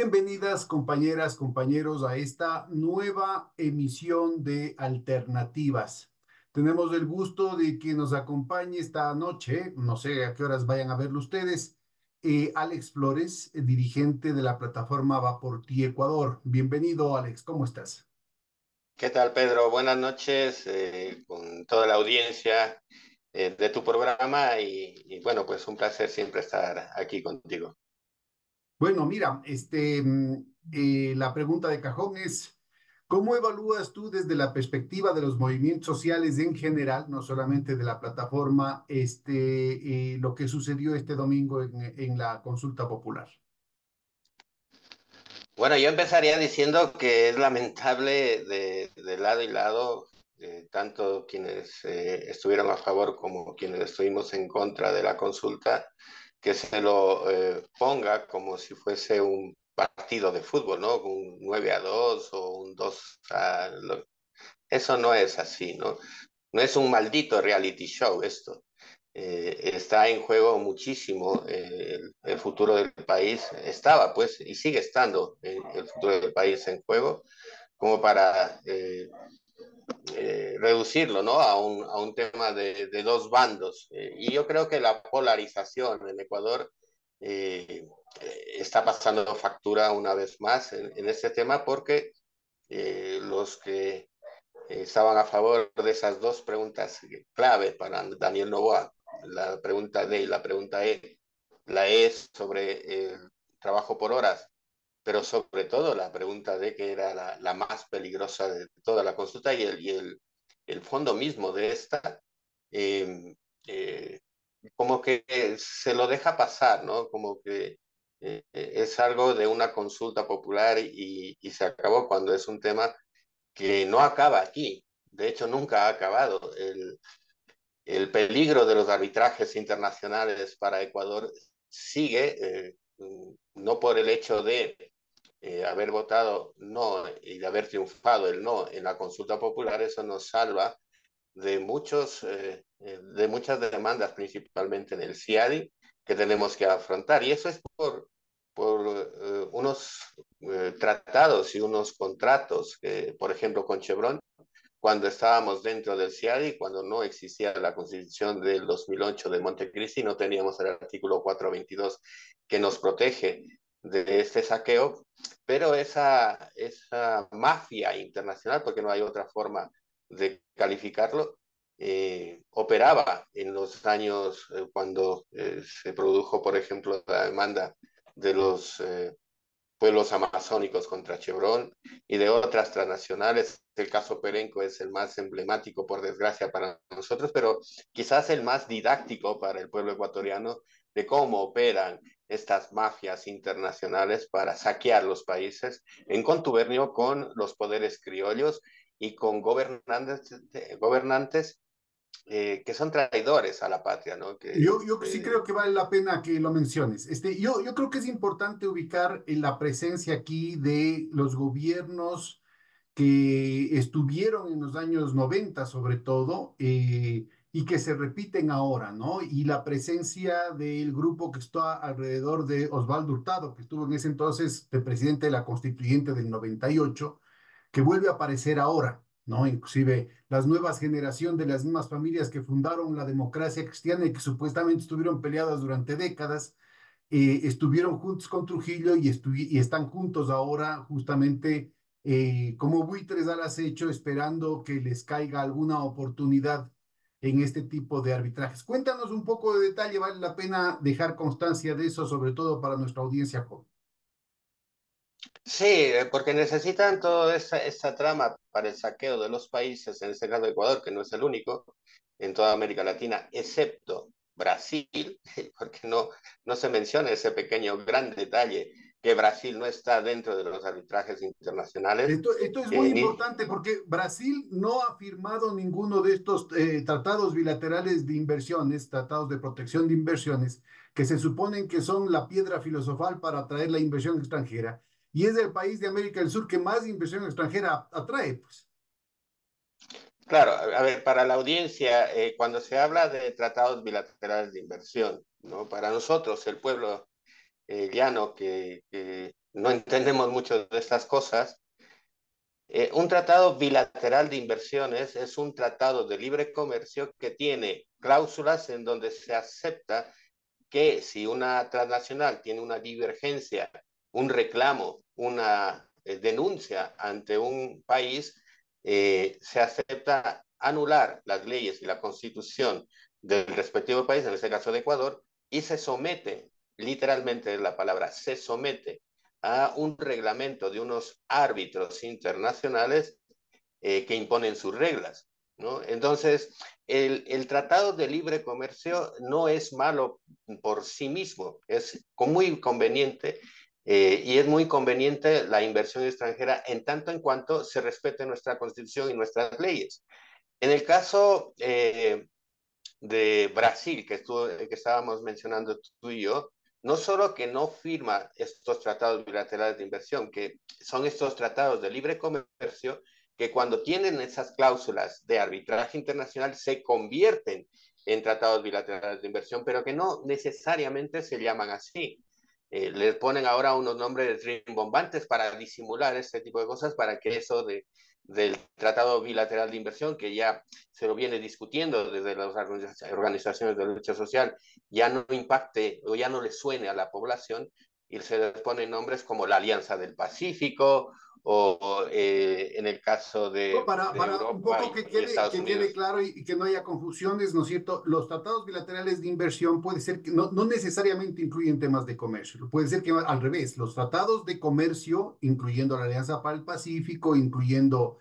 Bienvenidas compañeras, compañeros a esta nueva emisión de Alternativas. Tenemos el gusto de que nos acompañe esta noche, no sé a qué horas vayan a verlo ustedes, Alex Flores, dirigente de la plataforma Va por Ti Ecuador. Bienvenido, Alex, ¿cómo estás? ¿Qué tal, Pedro? Buenas noches con toda la audiencia de tu programa bueno, pues un placer siempre estar aquí contigo. Bueno, mira, la pregunta de cajón es, ¿cómo evalúas tú desde la perspectiva de los movimientos sociales en general, no solamente de la plataforma, lo que sucedió este domingo en la consulta popular? Bueno, yo empezaría diciendo que es lamentable de lado y lado, tanto quienes estuvieron a favor como quienes estuvimos en contra de la consulta, que se lo ponga como si fuese un partido de fútbol, ¿no? Un 9-2 o un 2 Eso no es así, ¿no? No es un maldito reality show esto. Está en juego muchísimo el futuro del país. Estaba, pues, y sigue estando el futuro del país en juego, como para reducirlo, ¿no? A un tema de dos bandos. Y yo creo que la polarización en Ecuador está pasando factura una vez más en este tema porque los que estaban a favor de esas dos preguntas clave para Daniel Noboa, la pregunta D y la pregunta E. La E es sobre el trabajo por horas, pero sobre todo la pregunta D, que era la más peligrosa de toda la consulta, y el fondo mismo de esta, eh, eh, como que se lo deja pasar, ¿no? Como que es algo de una consulta popular y se acabó cuando es un tema que no acaba aquí. De hecho, nunca ha acabado. El peligro de los arbitrajes internacionales para Ecuador sigue, no por el hecho de haber votado no y de haber triunfado el no en la consulta popular, eso nos salva de muchas demandas, principalmente en el CIADI, que tenemos que afrontar. Y eso es por unos tratados y unos contratos, por ejemplo, con Chevron, cuando estábamos dentro del CIADI, cuando no existía la constitución del 2008 de Montecristi, no teníamos el artículo 422 que nos protege de este saqueo, pero esa mafia internacional, porque no hay otra forma de calificarlo, operaba en los años cuando se produjo, por ejemplo, la demanda de los pueblos amazónicos contra Chevron y de otras transnacionales. El caso Perenco es el más emblemático, por desgracia, para nosotros, pero quizás el más didáctico para el pueblo ecuatoriano de cómo operan estas mafias internacionales para saquear los países en contubernio con los poderes criollos y con gobernantes que son traidores a la patria, ¿no? Yo sí creo que vale la pena que lo menciones. Yo creo que es importante ubicar en la presencia aquí de los gobiernos que estuvieron en los años 90 sobre todo, y que se repiten ahora, ¿no? Y la presencia del grupo que está alrededor de Osvaldo Hurtado, que estuvo en ese entonces de presidente de la Constituyente del 98, que vuelve a aparecer ahora, ¿no? Inclusive las nuevas generaciones de las mismas familias que fundaron la democracia cristiana y que supuestamente estuvieron peleadas durante décadas, estuvieron juntos con Trujillo y están juntos ahora justamente como buitres al acecho, esperando que les caiga alguna oportunidad en este tipo de arbitrajes. Cuéntanos un poco de detalle, vale la pena dejar constancia de eso, sobre todo para nuestra audiencia joven. Sí, porque necesitan toda esta trama para el saqueo de los países, en este caso Ecuador, que no es el único en toda América Latina, excepto Brasil, porque no se menciona ese pequeño gran detalle que Brasil no está dentro de los arbitrajes internacionales, Esto es muy ni, importante porque Brasil no ha firmado ninguno de estos tratados bilaterales de inversiones, tratados de protección de inversiones, que se suponen que son la piedra filosofal para atraer la inversión extranjera. Y es el país de América del Sur que más inversión extranjera atrae, pues. claro, a ver, para la audiencia, cuando se habla de tratados bilaterales de inversión, ¿no? Para nosotros, el pueblo llano que no entendemos mucho de estas cosas. Un tratado bilateral de inversiones es un tratado de libre comercio que tiene cláusulas en donde se acepta que si una transnacional tiene una divergencia, un reclamo, una denuncia ante un país, se acepta anular las leyes y la constitución del respectivo país, en este caso de Ecuador, y se somete, literalmente la palabra, se somete a un reglamento de unos árbitros internacionales que imponen sus reglas, ¿no? Entonces, el Tratado de Libre Comercio no es malo por sí mismo, es muy conveniente y es muy conveniente la inversión extranjera en tanto en cuanto se respete nuestra constitución y nuestras leyes. En el caso de Brasil, que estábamos mencionando tú y yo, no solo que no firma estos tratados bilaterales de inversión, que son estos tratados de libre comercio, que cuando tienen esas cláusulas de arbitraje internacional se convierten en tratados bilaterales de inversión, pero que no necesariamente se llaman así. Les ponen ahora unos nombres rimbombantes para disimular este tipo de cosas, para que eso del tratado bilateral de inversión, que ya se lo viene discutiendo desde las organizaciones de lucha social, ya no impacte o ya no le suene a la población y se les ponen nombres como la Alianza del Pacífico o en el caso de Para un Europa poco y Estados que quede Unidos. claro y que no haya confusiones, ¿no es cierto? Los tratados bilaterales de inversión puede ser que no, no necesariamente incluyen temas de comercio, puede ser que al revés, los tratados de comercio, incluyendo la Alianza para el Pacífico, incluyendo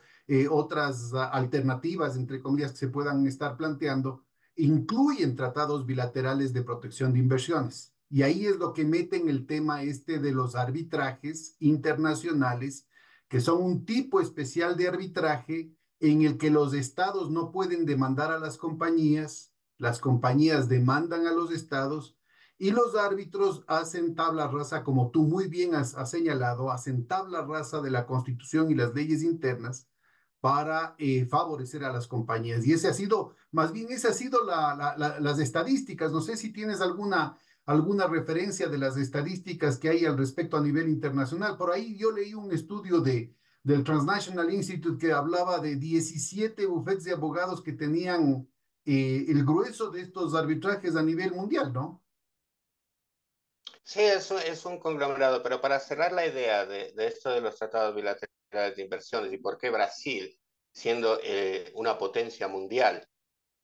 otras alternativas, entre comillas, que se puedan estar planteando, incluyen tratados bilaterales de protección de inversiones. Y ahí es lo que meten el tema este de los arbitrajes internacionales que son un tipo especial de arbitraje en el que los estados no pueden demandar a las compañías demandan a los estados y los árbitros hacen tabla rasa, como tú muy bien has señalado, hacen tabla rasa de la constitución y las leyes internas para favorecer a las compañías. Y ese ha sido, más bien, esa ha sido las estadísticas. No sé si tienes alguna referencia de las estadísticas que hay al respecto a nivel internacional. Por ahí yo leí un estudio del Transnational Institute que hablaba de 17 bufetes de abogados que tenían el grueso de estos arbitrajes a nivel mundial, ¿no? Sí, eso es un conglomerado, pero para cerrar la idea de esto de los tratados bilaterales de inversiones y por qué Brasil, siendo una potencia mundial,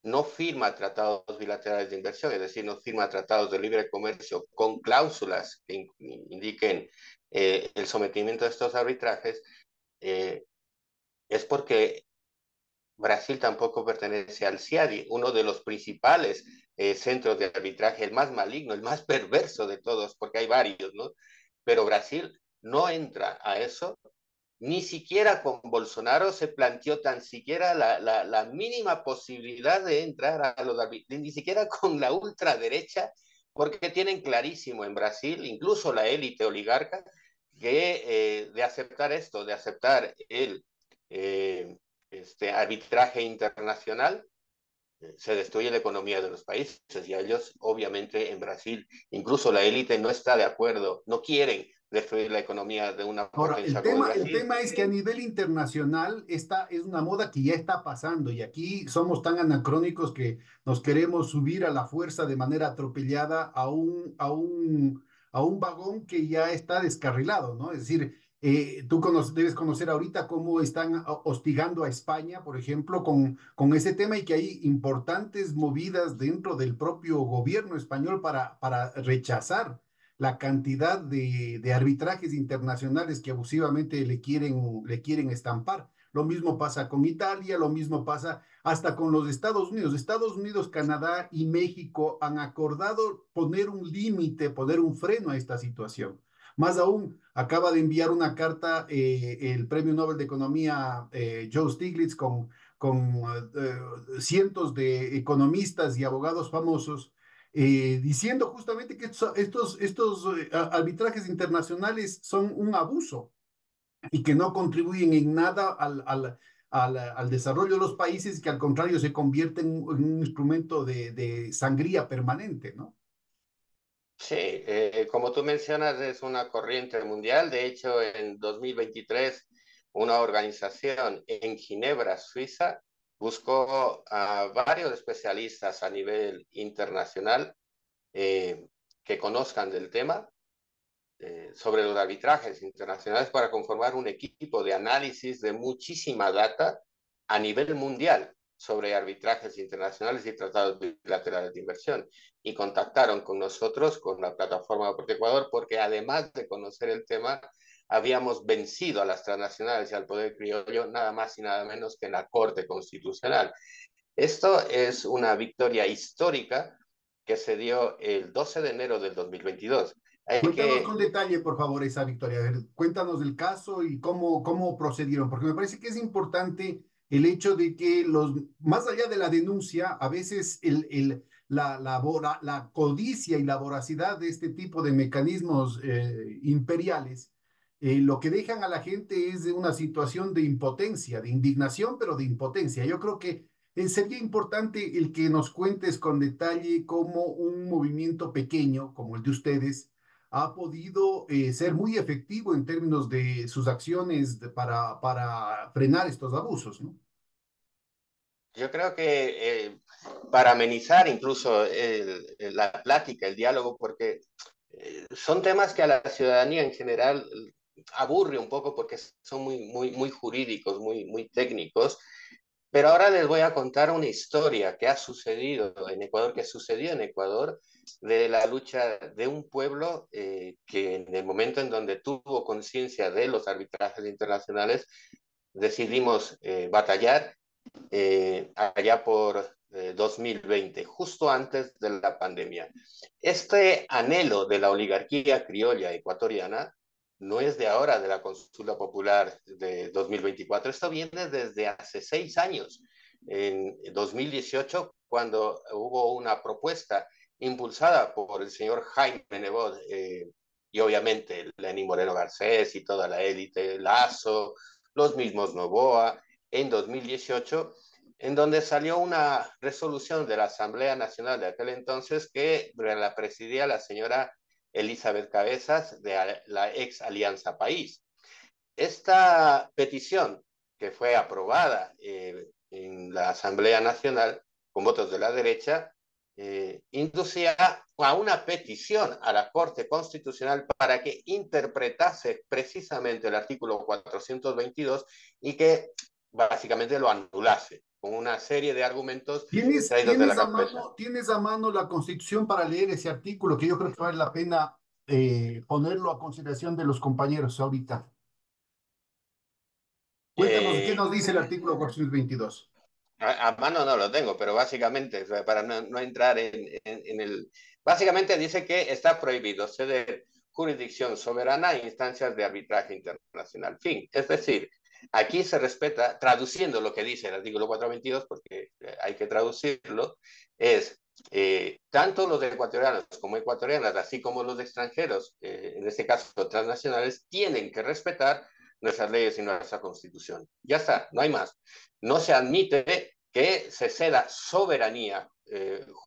no firma tratados bilaterales de inversión, es decir, no firma tratados de libre comercio con cláusulas que indiquen el sometimiento de estos arbitrajes, eh, es porque Brasil tampoco pertenece al CIADI, uno de los principales centros de arbitraje, el más maligno, el más perverso de todos, porque hay varios, ¿no? Pero Brasil no entra a eso, ni siquiera con Bolsonaro se planteó tan siquiera la mínima posibilidad de entrar a los arbitrajes, ni siquiera con la ultraderecha, porque tienen clarísimo en Brasil, incluso la élite oligarca, que de aceptar esto, de aceptar el arbitraje internacional, se destruye la economía de los países y a ellos, obviamente, en Brasil, incluso la élite no está de acuerdo, no quieren destruir la economía de una Ahora, potencia como el Brasil. tema es que a nivel internacional esta es una moda que ya está pasando y aquí somos tan anacrónicos que nos queremos subir a la fuerza de manera atropellada a un vagón que ya está descarrilado, ¿no? Es decir, debes conocer ahorita cómo están hostigando a España, por ejemplo, con ese tema y que hay importantes movidas dentro del propio gobierno español para rechazar la cantidad de arbitrajes internacionales que abusivamente le quieren estampar. Lo mismo pasa con Italia, lo mismo pasa hasta con los Estados Unidos. Estados Unidos, Canadá y México han acordado poner un límite, poner un freno a esta situación. Más aún, acaba de enviar una carta el Premio Nobel de Economía Joe Stiglitz con cientos de economistas y abogados famosos diciendo justamente que estos arbitrajes internacionales son un abuso y que no contribuyen en nada al desarrollo de los países y que al contrario se convierten en un instrumento de sangría permanente, ¿no? Sí, como tú mencionas, es una corriente mundial. De hecho, en 2023, una organización en Ginebra, Suiza, buscó a varios especialistas a nivel internacional eh, que conozcan del tema sobre los arbitrajes internacionales para conformar un equipo de análisis de muchísima data a nivel mundial sobre arbitrajes internacionales y tratados bilaterales de inversión. Y contactaron con nosotros, con la plataforma Por Ecuador, porque además de conocer el tema, habíamos vencido a las transnacionales y al poder criollo nada más y nada menos que en la Corte Constitucional. Esto es una victoria histórica que se dio el 12 de enero del 2022. Hay Cuéntanos con que detalle, por favor, esa victoria. A ver, cuéntanos del caso y cómo procedieron, porque me parece que es importante el hecho de que más allá de la denuncia, a veces la codicia y la voracidad de este tipo de mecanismos imperiales, lo que dejan a la gente es de una situación de impotencia, de indignación, pero de impotencia. Yo creo que sería importante el que nos cuentes con detalle cómo un movimiento pequeño como el de ustedes ha podido ser muy efectivo en términos de sus acciones para frenar estos abusos, ¿no? Yo creo que para amenizar incluso la plática, el diálogo, porque son temas que a la ciudadanía en general aburre un poco porque son muy jurídicos, muy técnicos. Pero ahora les voy a contar una historia que ha sucedido en Ecuador, que sucedió en Ecuador, de la lucha de un pueblo que en el momento en donde tuvo conciencia de los arbitrajes internacionales, decidimos batallar allá por 2020, justo antes de la pandemia. Este anhelo de la oligarquía criolla ecuatoriana no es de ahora, de la consulta popular de 2024, esto viene desde hace 6 años, en 2018, cuando hubo una propuesta impulsada por el señor Jaime Nebot y obviamente Lenín Moreno Garcés y toda la élite, Lazo, los mismos Novoa, en 2018, en donde salió una resolución de la Asamblea Nacional de aquel entonces que la presidía la señora Elizabeth Cabezas de la ex Alianza País. Esta petición, que fue aprobada en la Asamblea Nacional con votos de la derecha, inducía a una petición a la Corte Constitucional para que interpretase precisamente el artículo 422 y que básicamente lo anulase con una serie de argumentos ¿Tienes, traídos de la tienes a cabeza. mano, tienes a mano la Constitución para leer ese artículo que yo creo que vale la pena ponerlo a consideración de los compañeros ahorita? Cuéntanos, ¿qué Eh, nos dice el artículo 422? a mano no lo tengo, pero básicamente, para no entrar en el... Básicamente dice que está prohibido ceder jurisdicción soberana a instancias de arbitraje internacional. Fin. Es decir, aquí se respeta, traduciendo lo que dice el artículo 422, porque hay que traducirlo, es tanto los ecuatorianos como ecuatorianas, así como los extranjeros, en este caso transnacionales, tienen que respetar nuestras leyes y nuestra constitución. Ya está, no hay más. No se admite que se ceda soberanía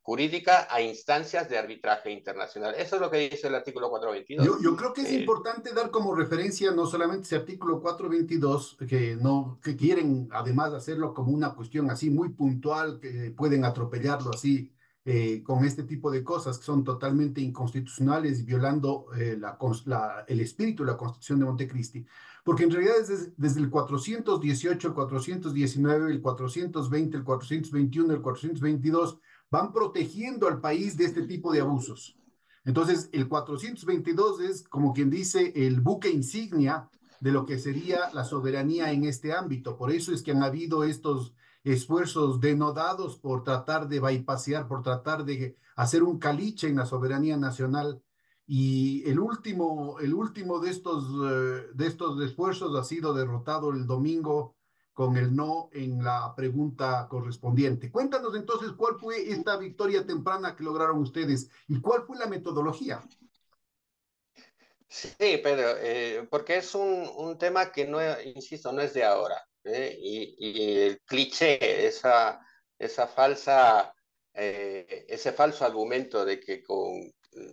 jurídica a instancias de arbitraje internacional. Eso es lo que dice el artículo 422. Yo creo que es Eh, importante dar como referencia no solamente ese artículo 422, que, no, que quieren además hacerlo como una cuestión así muy puntual, que pueden atropellarlo así con este tipo de cosas que son totalmente inconstitucionales, violando el espíritu de la Constitución de Montecristi, porque en realidad desde el 418, el 419, el 420, el 421, el 422 van protegiendo al país de este tipo de abusos. Entonces, el 422 es, como quien dice, el buque insignia de lo que sería la soberanía en este ámbito. Por eso es que han habido estos esfuerzos denodados por tratar de bypassear, por tratar de hacer un caliche en la soberanía nacional. Y el último de estos esfuerzos ha sido derrotado el domingo con el no en la pregunta correspondiente. Cuéntanos entonces cuál fue esta victoria temprana que lograron ustedes y cuál fue la metodología. sí, Pedro, porque es un tema que no, insisto, no es de ahora. Y el cliché, esa falsa, ese falso argumento de que con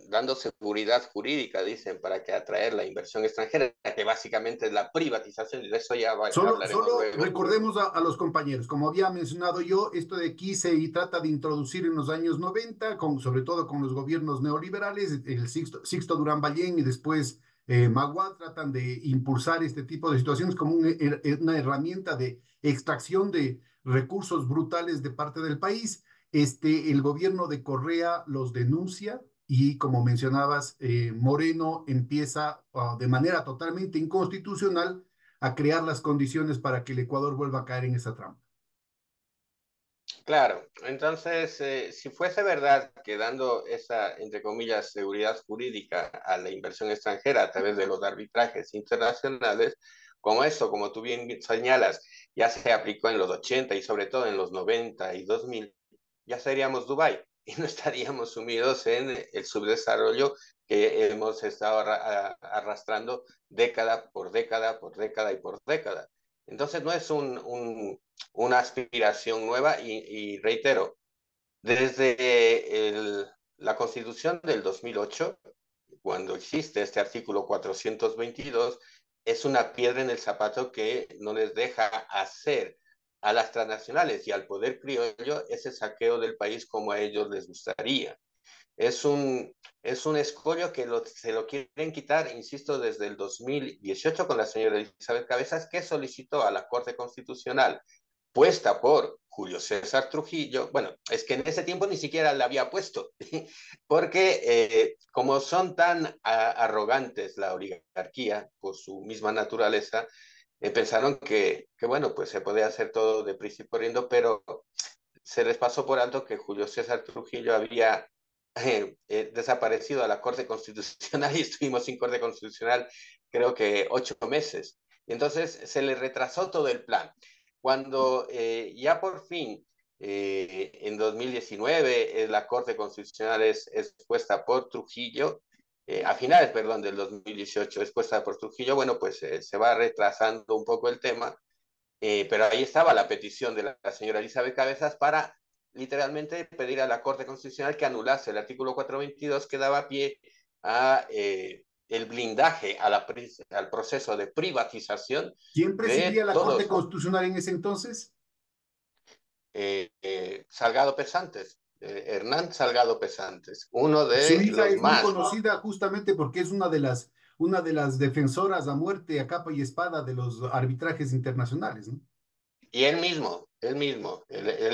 dando seguridad jurídica, dicen, para que atraer la inversión extranjera, que básicamente es la privatización, y de eso ya hablaremos Solo luego. recordemos a los compañeros, como había mencionado yo, esto de aquí se trata de introducir en los años 90, sobre todo con los gobiernos neoliberales, el Sixto Durán Ballén y después Magua, tratan de impulsar este tipo de situaciones como una herramienta de extracción de recursos brutales de parte del país. El gobierno de Correa los denuncia y, como mencionabas, Moreno empieza de manera totalmente inconstitucional a crear las condiciones para que el Ecuador vuelva a caer en esa trampa. Claro, entonces, si fuese verdad que dando esa, entre comillas, seguridad jurídica a la inversión extranjera a través de los arbitrajes internacionales, como eso, como tú bien señalas, ya se aplicó en los 80 y sobre todo en los 90 y 2000, ya seríamos Dubái y no estaríamos sumidos en el subdesarrollo que hemos estado arrastrando década por década, por década y por década. Entonces no es una aspiración nueva y reitero, desde la Constitución del 2008, cuando existe este artículo 422, es una piedra en el zapato que no les deja hacer a las transnacionales y al poder criollo ese saqueo del país como a ellos les gustaría. Es un, es un escollo que se lo quieren quitar, insisto, desde el 2018 con la señora Elizabeth Cabezas, que solicitó a la Corte Constitucional, puesta por Julio César Trujillo. Bueno, es que en ese tiempo ni siquiera la había puesto, porque como son tan arrogantes la oligarquía por su misma naturaleza, pensaron bueno, pues se podía hacer todo deprisa y corriendo, pero se les pasó por alto que Julio César Trujillo había desaparecido a la Corte Constitucional y estuvimos sin Corte Constitucional creo que 8 meses. Y entonces se le retrasó todo el plan. Cuando ya por fin en 2019 la Corte Constitucional es puesta por Trujillo, a finales, perdón, del 2018 es puesta por Trujillo, bueno, pues se va retrasando un poco el tema, pero ahí estaba la petición de la señora Elizabeth Cabezas para literalmente pedir a la Corte Constitucional que anulase el artículo 422 que daba pie a el blindaje al proceso de privatización ¿Quién presidía de la Corte todos, Constitucional en ese entonces? Salgado Pesantes, Hernán Salgado Pesantes, uno Su de hija los es muy más, conocida justamente porque es una de las defensoras a muerte, a capa y espada de los arbitrajes internacionales, ¿no? y él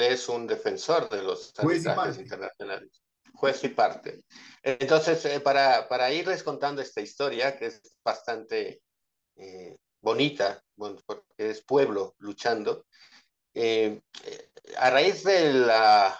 es un defensor de los Juez y arbitrajes parte. internacionales, juez y parte. Entonces, para irles contando esta historia, que es bastante bonita, bueno, porque es pueblo luchando, a raíz de la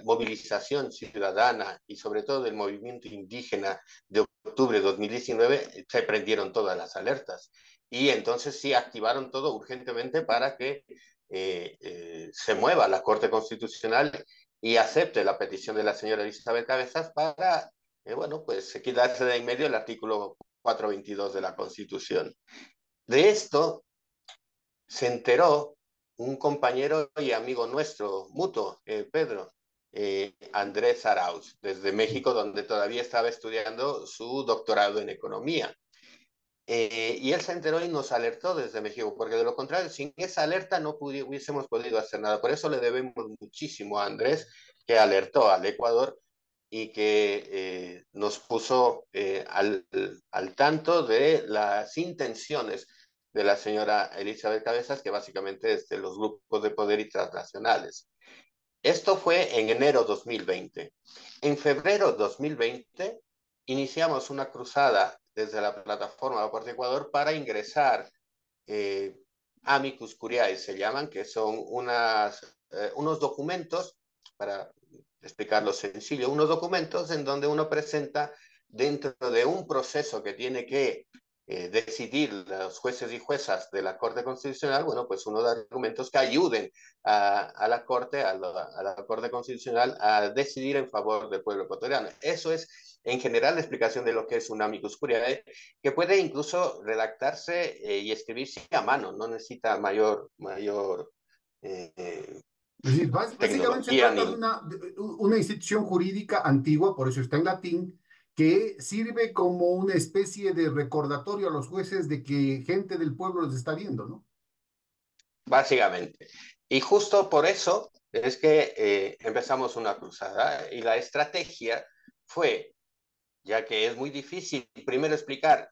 movilización ciudadana y sobre todo del movimiento indígena de octubre de 2019, se prendieron todas las alertas y entonces sí activaron todo urgentemente para que se mueva la Corte Constitucional y acepte la petición de la señora Elizabeth Cabezas para, bueno, pues quitarse de en medio el artículo 422 de la Constitución. De esto se enteró un compañero y amigo nuestro, mutuo, Pedro, Andrés Arauz, desde México, donde todavía estaba estudiando su doctorado en economía. Y él se enteró y nos alertó desde México, porque de lo contrario, sin esa alerta no hubiésemos podido hacer nada. Por eso le debemos muchísimo a Andrés, que alertó al Ecuador y que nos puso al tanto de las intenciones de la señora Elizabeth Cabezas, que básicamente es de los grupos de poder y transnacionales. Esto fue en enero 2020. En febrero 2020 iniciamos una cruzada desde la plataforma Aporte Ecuador para ingresar amicus curiae, se llaman, que son unos documentos, para explicarlo sencillo, unos documentos en donde uno presenta dentro de un proceso que tiene que decidir los jueces y juezas de la Corte Constitucional, bueno, pues uno de argumentos que ayuden a la Corte, a la Corte Constitucional, a decidir en favor del pueblo ecuatoriano. Eso es, en general, la explicación de lo que es un amicus curiae, que puede incluso redactarse y escribirse a mano, no necesita mayor eh, Es decir, básicamente se tecnología trata de ni... una institución jurídica antigua, por eso está en latín, que sirve como una especie de recordatorio a los jueces de que gente del pueblo los está viendo, ¿no? Básicamente. Y justo por eso es que empezamos una cruzada y la estrategia fue, ya que es muy difícil primero explicar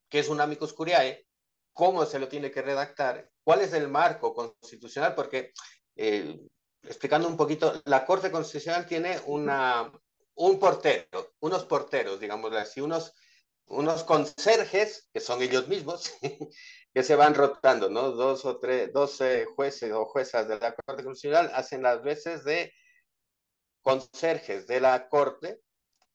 qué es un amicus curiae, cómo se lo tiene que redactar, cuál es el marco constitucional, porque eh, explicando un poquito, la Corte Constitucional tiene un portero, unos porteros, digámoslo así, unos conserjes, que son ellos mismos, que se van rotando, ¿no? Dos o tres, 12 jueces o juezas de la Corte Constitucional hacen las veces de conserjes de la Corte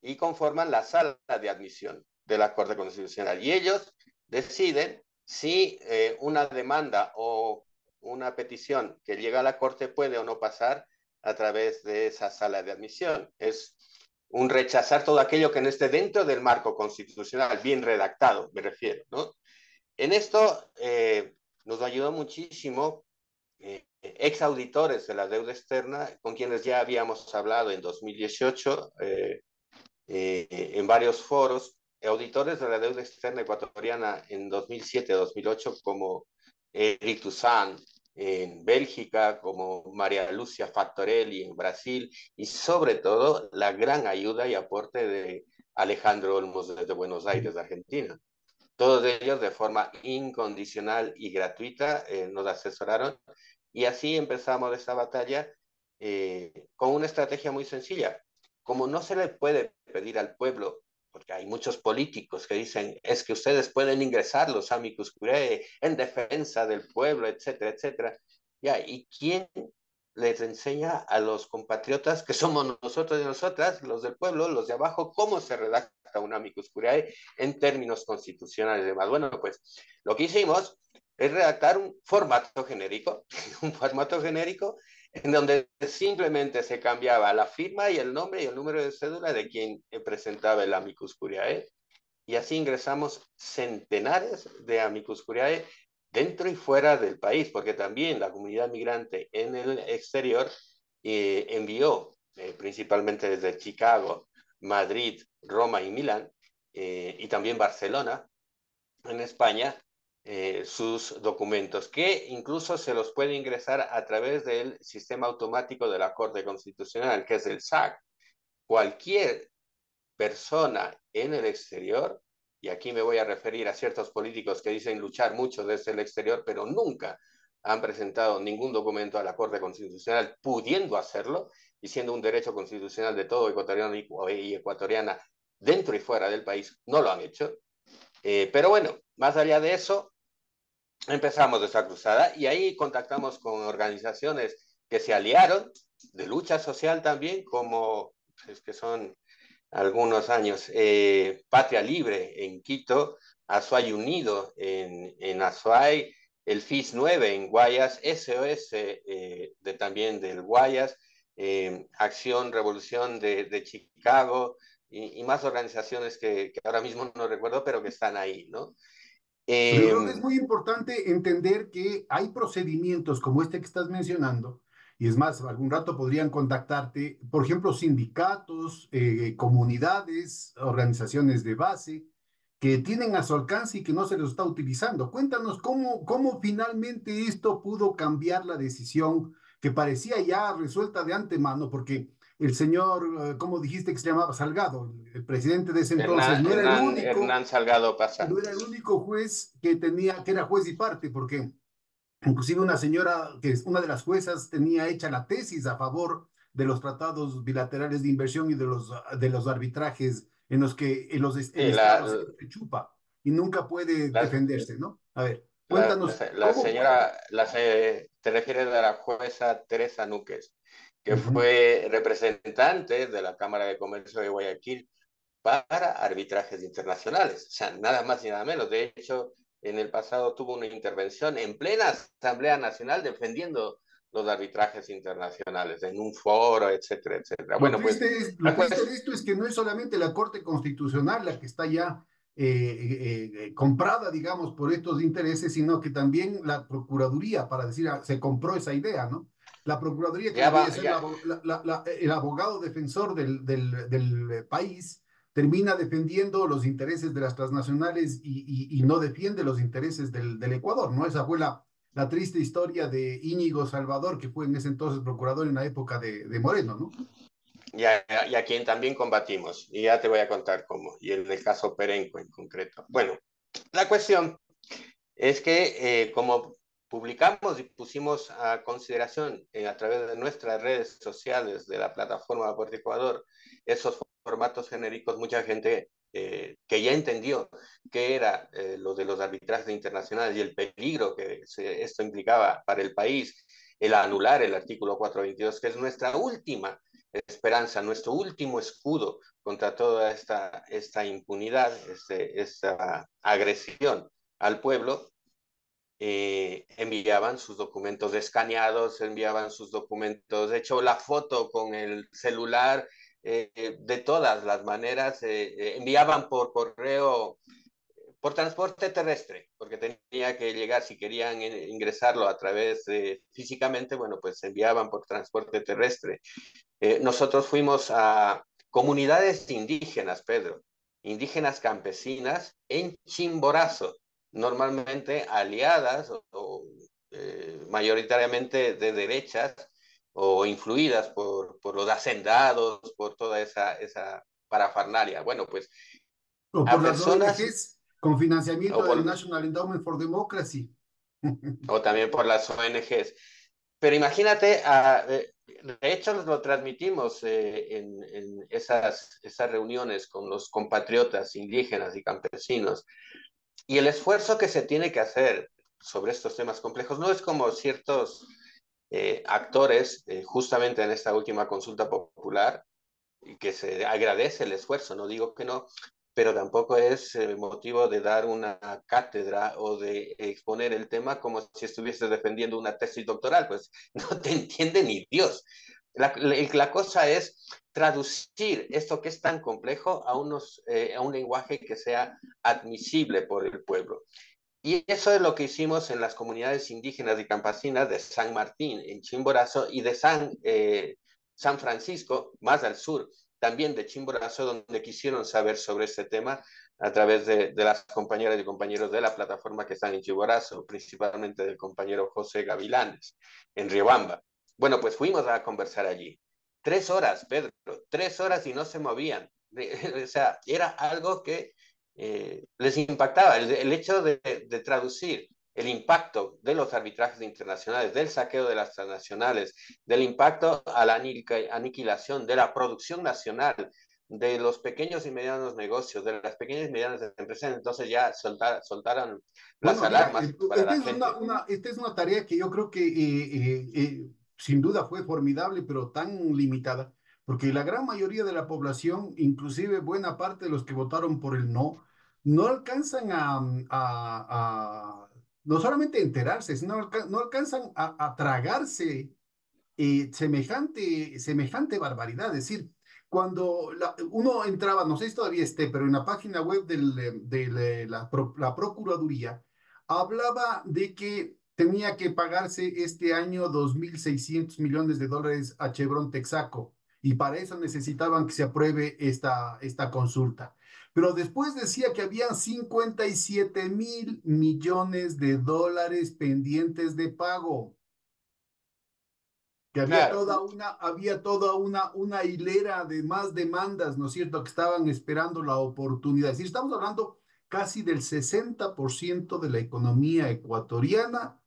y conforman la sala de admisión de la Corte Constitucional. Y ellos deciden si una demanda o una petición que llega a la Corte puede o no pasar a través de esa sala de admisión. Es un rechazar todo aquello que no esté dentro del marco constitucional, bien redactado, me refiero, ¿no? En esto nos ayudó muchísimo ex auditores de la deuda externa, con quienes ya habíamos hablado en 2018, en varios foros, auditores de la deuda externa ecuatoriana en 2007-2008, como Eric Toussaint en Bélgica, como María Lucia Fattorelli en Brasil, y sobre todo la gran ayuda y aporte de Alejandro Olmos desde Buenos Aires, de Argentina. Todos ellos de forma incondicional y gratuita nos asesoraron y así empezamos esta batalla con una estrategia muy sencilla. Como no se le puede pedir al pueblo, porque hay muchos políticos que dicen, es que ustedes pueden ingresar los amicus curiae en defensa del pueblo, etcétera, etcétera. Ya, ¿y quién les enseña a los compatriotas que somos nosotros y nosotras, los del pueblo, los de abajo, cómo se redacta un amicus curiae en términos constitucionales y demás? Bueno, pues lo que hicimos es redactar un formato genérico, un formato genérico en donde simplemente se cambiaba la firma y el nombre y el número de cédula de quien presentaba el amicus curiae. Y así ingresamos centenares de amicus curiae dentro y fuera del país, porque también la comunidad migrante en el exterior envió, principalmente desde Chicago, Madrid, Roma y Milán, y también Barcelona, en España, sus documentos, que incluso se los puede ingresar a través del sistema automático de la Corte Constitucional, que es el SAC. Cualquier persona en el exterior, y aquí me voy a referir a ciertos políticos que dicen luchar mucho desde el exterior, pero nunca han presentado ningún documento a la Corte Constitucional pudiendo hacerlo y siendo un derecho constitucional de todo ecuatoriano y ecuatoriana dentro y fuera del país, no lo han hecho. Pero bueno, más allá de eso, empezamos esta cruzada y ahí contactamos con organizaciones que se aliaron de lucha social también, como es que son algunos años, Patria Libre en Quito, Azuay Unido en Azuay, el FIS 9 en Guayas, SOS también del Guayas, Acción Revolución de Chicago y más organizaciones que ahora mismo no recuerdo, pero que están ahí, ¿no? Pero yo creo que es Eh, muy importante entender que hay procedimientos como este que estás mencionando, y es más, algún rato podrían contactarte, por ejemplo, sindicatos, comunidades, organizaciones de base, que tienen a su alcance y que no se los está utilizando. Cuéntanos cómo finalmente esto pudo cambiar la decisión que parecía ya resuelta de antemano, porque el señor, ¿cómo dijiste que se llamaba? Salgado, el presidente de ese entonces, no era el único Hernán Salgado no Pasante. era el único juez que tenía, que era juez y parte, porque inclusive una señora, que es una de las juezas, tenía hecha la tesis a favor de los tratados bilaterales de inversión y de los arbitrajes en los que el Sí, Estado se chupa y nunca puede la, defenderse, ¿no? A ver, cuéntanos, la ¿cómo fue? señora, te refieres a la jueza Teresa Núquez, que Ujú. fue representante de la Cámara de Comercio de Guayaquil para arbitrajes internacionales. O sea, nada más y nada menos. De hecho, en el pasado tuvo una intervención en plena Asamblea Nacional defendiendo los arbitrajes internacionales en un foro, etcétera, etcétera. Lo Bueno, pues triste es, lo la triste de juez, esto es que no es solamente la Corte Constitucional la que está ya comprada, digamos, por estos intereses, sino que también la Procuraduría, para decir, se compró esa idea, ¿no? La Procuraduría, que ya debería va, ser ya, el abogado defensor del país, termina defendiendo los intereses de las transnacionales y no defiende los intereses del Ecuador, ¿no? Esa fue la triste historia de Íñigo Salvador, que fue en ese entonces procurador en la época de Moreno, ¿no? Y a quien también combatimos. Y ya te voy a contar cómo. Y en el caso Perenco en concreto. Bueno, la cuestión es que como publicamos y pusimos a consideración a través de nuestras redes sociales de la plataforma Puerto Ecuador esos formatos genéricos, mucha gente que ya entendió qué era lo de los arbitrajes internacionales y el peligro que esto implicaba para el país, el anular el artículo 422, que es nuestra última esperanza, nuestro último escudo contra toda esta impunidad, esta agresión al pueblo, enviaban sus documentos escaneados, enviaban sus documentos, de hecho la foto con el celular, de todas las maneras, enviaban por correo, por transporte terrestre, porque tenía que llegar, si querían ingresarlo a través de físicamente, bueno, pues enviaban por transporte terrestre. Nosotros fuimos a comunidades indígenas, Pedro, indígenas campesinas en Chimborazo, normalmente aliadas mayoritariamente de derechas o influidas por los hacendados, por toda esa parafernalia. Bueno, pues O a por las personas ONGs con o, financiamiento del por, National Endowment for Democracy. o también por las ONGs. Pero imagínate, de hecho lo transmitimos en esas reuniones con los compatriotas indígenas y campesinos. Y el esfuerzo que se tiene que hacer sobre estos temas complejos no es como ciertos actores, justamente en esta última consulta popular, y que se agradece el esfuerzo, no digo que no, pero tampoco es motivo de dar una cátedra o de exponer el tema como si estuvieses defendiendo una tesis doctoral, pues no te entiende ni Dios. La cosa es traducir esto que es tan complejo a un lenguaje que sea admisible por el pueblo. Y eso es lo que hicimos en las comunidades indígenas y campesinas de San Martín, en Chimborazo, y de San Francisco, más al sur, también de Chimborazo, donde quisieron saber sobre este tema a través de las compañeras y compañeros de la plataforma que están en Chimborazo, principalmente del compañero José Gavilanes, en Riobamba. Bueno, pues fuimos a conversar allí. 3 horas, Pedro, 3 horas y no se movían. O sea, era algo que les impactaba el hecho de traducir el impacto de los arbitrajes internacionales, del saqueo de las transnacionales, del impacto a la aniquilación de la producción nacional, de los pequeños y medianos negocios, de las pequeñas y medianas empresas, entonces ya soltaron las Bueno, mira, alarmas para la gente. esta es una tarea que yo creo que sin duda fue formidable, pero tan limitada, porque la gran mayoría de la población, inclusive buena parte de los que votaron por el no, no alcanzan no solamente enterarse, sino no alcanzan a tragarse semejante barbaridad. Es decir, cuando uno entraba, no sé si todavía esté, pero en la página web la Procuraduría, hablaba de que tenía que pagarse este año 2.600 millones de dólares a Chevron Texaco, y para eso necesitaban que se apruebe esta consulta. Pero después decía que habían 57.000 millones de dólares pendientes de pago, que Claro, había toda una hilera de más demandas, ¿no es cierto?, que estaban esperando la oportunidad. Es decir, estamos hablando casi del 60% de la economía ecuatoriana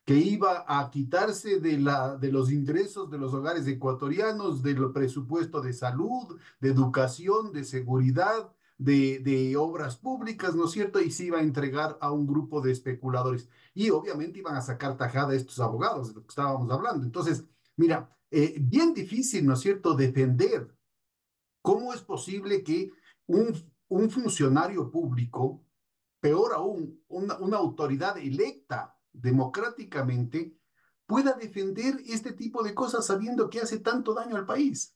que iba a quitarse de los ingresos de los hogares ecuatorianos, del presupuesto de salud, de educación, de seguridad, de obras públicas, ¿no es cierto? Y se iba a entregar a un grupo de especuladores. Y obviamente iban a sacar tajada estos abogados de lo que estábamos hablando. Entonces, mira, bien difícil, ¿no es cierto?, defender cómo es posible que un funcionario público, peor aún, una autoridad electa democráticamente, pueda defender este tipo de cosas sabiendo que hace tanto daño al país.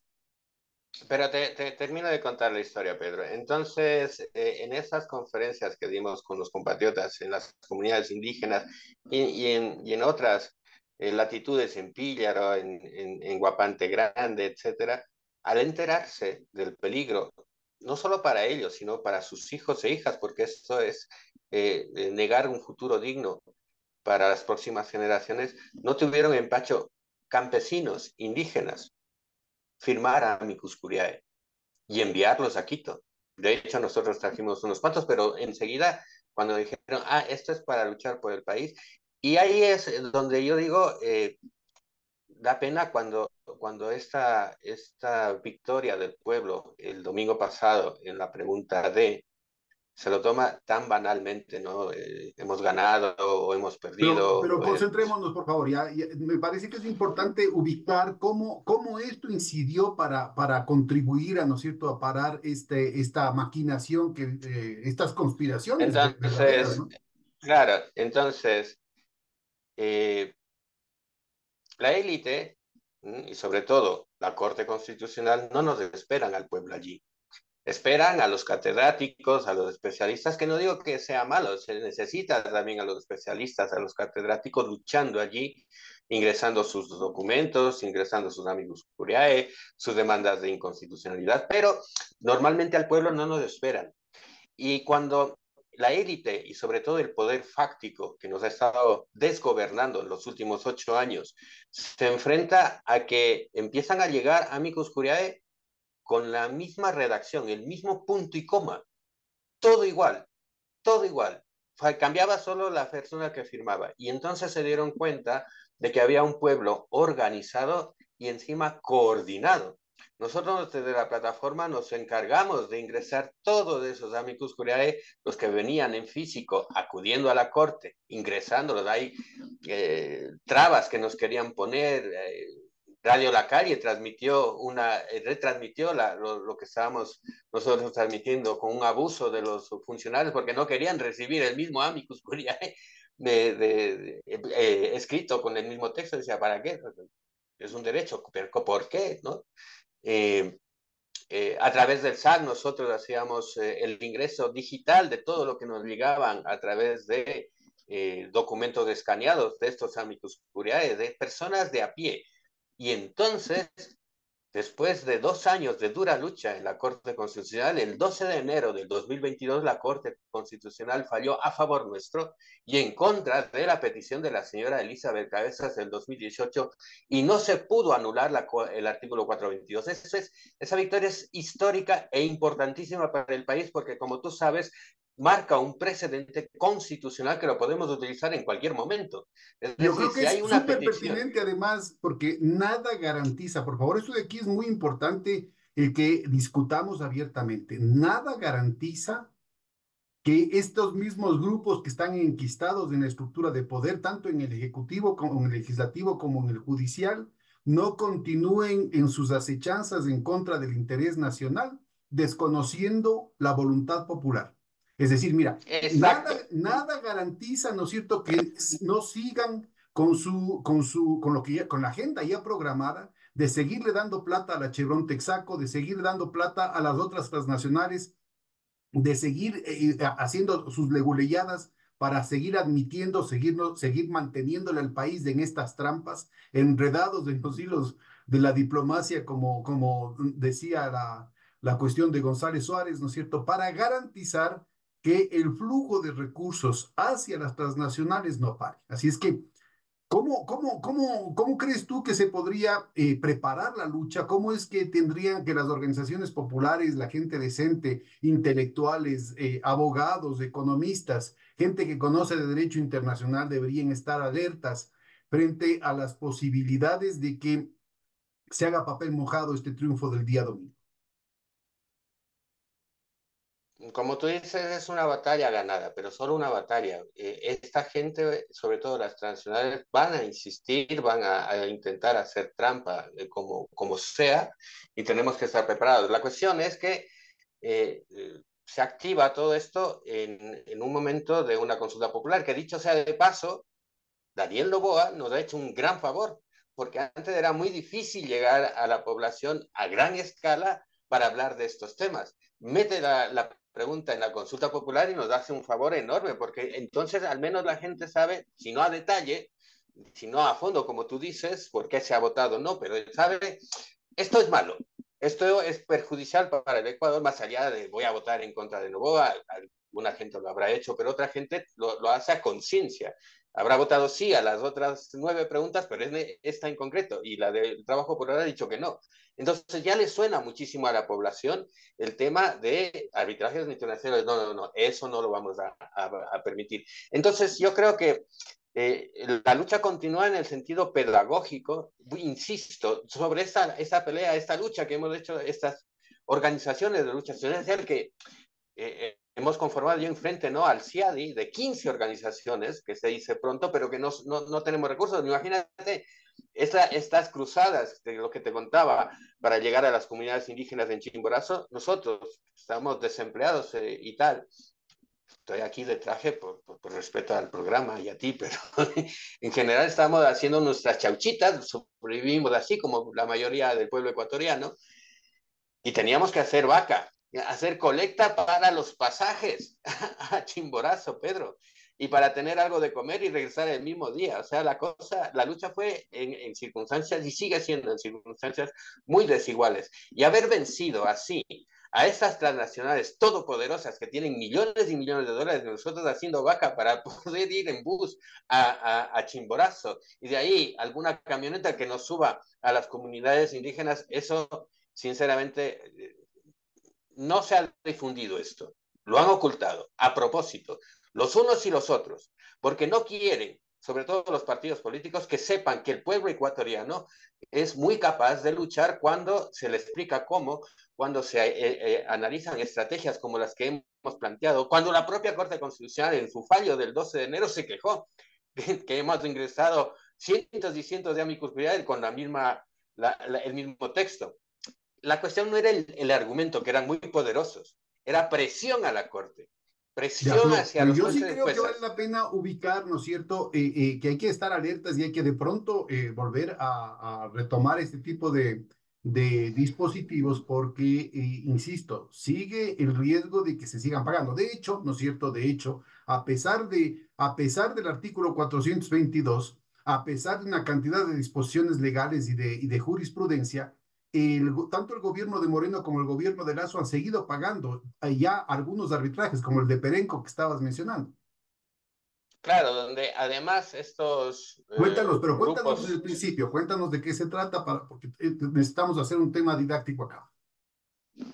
pero te termino de contar la historia, Pedro. Entonces, en esas conferencias que dimos con los compatriotas en las comunidades indígenas y en otras latitudes, en Píllaro, en Guapante Grande, etcétera, al enterarse del peligro no solo para ellos, sino para sus hijos e hijas, porque esto es negar un futuro digno para las próximas generaciones, no tuvieron empacho campesinos, indígenas, firmar a Amicus Curiae y enviarlos a Quito. De hecho, nosotros trajimos unos cuantos, pero enseguida, cuando dijeron, esto es para luchar por el país, y ahí es donde yo digo, da pena cuando esta victoria del pueblo el domingo pasado en la pregunta D se lo toma tan banalmente, ¿no? Hemos ganado o hemos perdido. Pero concentrémonos, por favor. Me parece que es importante ubicar cómo esto incidió para contribuir a, ¿no es cierto?, a parar esta maquinación, estas conspiraciones verdaderas, Entonces, ¿no? claro, entonces, eh, la élite y sobre todo la Corte Constitucional no nos esperan al pueblo allí. Esperan a los catedráticos, a los especialistas, que no digo que sea malo, se necesita también a los especialistas, a los catedráticos luchando allí, ingresando sus documentos, ingresando sus amigos curiae, sus demandas de inconstitucionalidad, pero normalmente al pueblo no nos esperan. Y cuando la élite y sobre todo el poder fáctico que nos ha estado desgobernando en los últimos 8 años se enfrenta a que empiezan a llegar amigos curiae con la misma redacción, el mismo punto y coma, todo igual, todo igual. Cambiaba solo la persona que firmaba. Y entonces se dieron cuenta de que había un pueblo organizado y encima coordinado. Nosotros desde la plataforma nos encargamos de ingresar todos esos amicus curiae, los que venían en físico, acudiendo a la corte, ingresándolos. Hay trabas que nos querían poner, Radio La Calle retransmitió lo que estábamos nosotros transmitiendo con un abuso de los funcionarios porque no querían recibir el mismo amicus curiae escrito con el mismo texto. Decía, ¿para qué? Es un derecho, pero ¿por qué? ¿No? Eh, a través del SAC nosotros hacíamos el ingreso digital de todo lo que nos llegaban a través de documentos escaneados de estos amicus curiae, de personas de a pie. Y entonces, después de 2 años de dura lucha en la Corte Constitucional, el 12 de enero del 2022 la Corte Constitucional falló a favor nuestro y en contra de la petición de la señora Elizabeth Cabezas del 2018 y no se pudo anular el artículo 422. Esa victoria es histórica e importantísima para el país porque, como tú sabes, marca un precedente constitucional que lo podemos utilizar en cualquier momento. Es Yo decir, creo que si es hay una súper petición. pertinente además, porque nada garantiza, por favor, esto de aquí es muy importante el que discutamos abiertamente. Nada garantiza que estos mismos grupos que están enquistados en la estructura de poder, tanto en el ejecutivo como en el legislativo como en el judicial, no continúen en sus acechanzas en contra del interés nacional, desconociendo la voluntad popular. Es decir, mira, Exacto. nada garantiza, ¿no es cierto?, que no sigan con lo que con la agenda ya programada de seguirle dando plata a la Chevron Texaco, de seguirle dando plata a las otras transnacionales, de seguir haciendo sus leguleyadas para seguir admitiendo, seguir manteniéndole al país en estas trampas, enredados en los hilos de la diplomacia, como decía la cuestión de González Suárez, ¿no es cierto?, para garantizar que el flujo de recursos hacia las transnacionales no pare. Así es que ¿cómo crees tú que se podría preparar la lucha? ¿Cómo es que tendrían que las organizaciones populares, la gente decente, intelectuales, abogados, economistas, gente que conoce de derecho internacional, deberían estar alertas frente a las posibilidades de que se haga papel mojado este triunfo del día domingo? Como tú dices, es una batalla ganada, pero solo una batalla. Esta gente, sobre todo las transnacionales, van a insistir, van a intentar hacer trampa como sea, y tenemos que estar preparados. La cuestión es que se activa todo esto en un momento de una consulta popular, que dicho sea de paso, Daniel Noboa nos ha hecho un gran favor, porque antes era muy difícil llegar a la población a gran escala para hablar de estos temas. Mete la pregunta en la consulta popular y nos hace un favor enorme, porque entonces al menos la gente sabe, si no a detalle, si no a fondo, como tú dices, por qué se ha votado, no, pero sabe, esto es malo, Esto es perjudicial para el Ecuador, más allá de voy a votar en contra de Noboa, alguna gente lo habrá hecho, pero otra gente lo hace a conciencia. Habrá votado sí a las otras 9 preguntas, pero es esta en concreto, y la del trabajo por hora ha dicho que no. Entonces ya le suena muchísimo a la población el tema de arbitrajes internacionales. No, no, no, eso no lo vamos a permitir. Entonces yo creo que la lucha continúa en el sentido pedagógico, insisto, sobre esta pelea, esta lucha que hemos hecho, estas organizaciones de lucha social que hemos conformado yo enfrente, ¿no? Al CIADI de 15 organizaciones, que se dice pronto, pero que no tenemos recursos. Imagínate estas cruzadas de lo que te contaba para llegar a las comunidades indígenas en Chimborazo, nosotros estamos desempleados y tal. Estoy aquí de traje por respeto al programa y a ti, pero en general estamos haciendo nuestras chauchitas, sobrevivimos así como la mayoría del pueblo ecuatoriano, y teníamos que hacer vaca, hacer colecta para los pasajes a Chimborazo, Pedro, y para tener algo de comer y regresar el mismo día. O sea, la lucha fue en circunstancias y sigue siendo en circunstancias muy desiguales. Y haber vencido así a estas transnacionales todopoderosas que tienen millones y millones de dólares, nosotros haciendo vaca para poder ir en bus a Chimborazo, y de ahí alguna camioneta que nos suba a las comunidades indígenas, eso sinceramente no se ha difundido esto, lo han ocultado a propósito, los unos y los otros, porque no quieren, sobre todo los partidos políticos, que sepan que el pueblo ecuatoriano es muy capaz de luchar cuando se le explica cómo, cuando se analizan estrategias como las que hemos planteado, cuando la propia Corte Constitucional en su fallo del 12 de enero se quejó que hemos ingresado cientos y cientos de amicus curiae con el mismo texto. La cuestión no era el argumento, que eran muy poderosos, era presión a la Corte, Ya, presión hacia pero los yo sí jueces y creo que vale juezas. la pena ubicar, ¿no es cierto?, que hay que estar alertas y hay que de pronto volver a retomar este tipo de dispositivos porque, insisto, sigue el riesgo de que se sigan pagando. De hecho, ¿no es cierto? De hecho, a pesar del artículo 422, a pesar de una cantidad de disposiciones legales y de jurisprudencia, tanto el gobierno de Moreno como el gobierno de Lazo han seguido pagando ya algunos arbitrajes, como el de Perenco que estabas mencionando. Claro, donde además estos Cuéntanos, pero cuéntanos desde el grupos, principio, cuéntanos de qué se trata, porque necesitamos hacer un tema didáctico acá.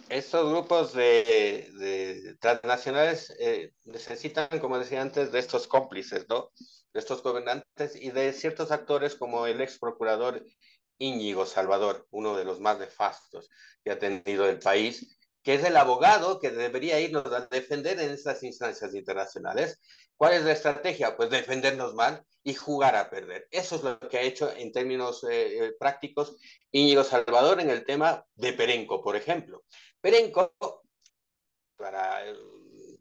estos grupos de transnacionales necesitan, como decía antes, de estos cómplices, ¿no? De estos gobernantes y de ciertos actores como el ex procurador Íñigo Salvador, uno de los más nefastos que ha tenido el país, que es el abogado que debería irnos a defender en estas instancias internacionales. ¿Cuál es la estrategia? Pues defendernos mal y jugar a perder. Eso es lo que ha hecho en términos prácticos Íñigo Salvador en el tema de Perenco, por ejemplo. Perenco, para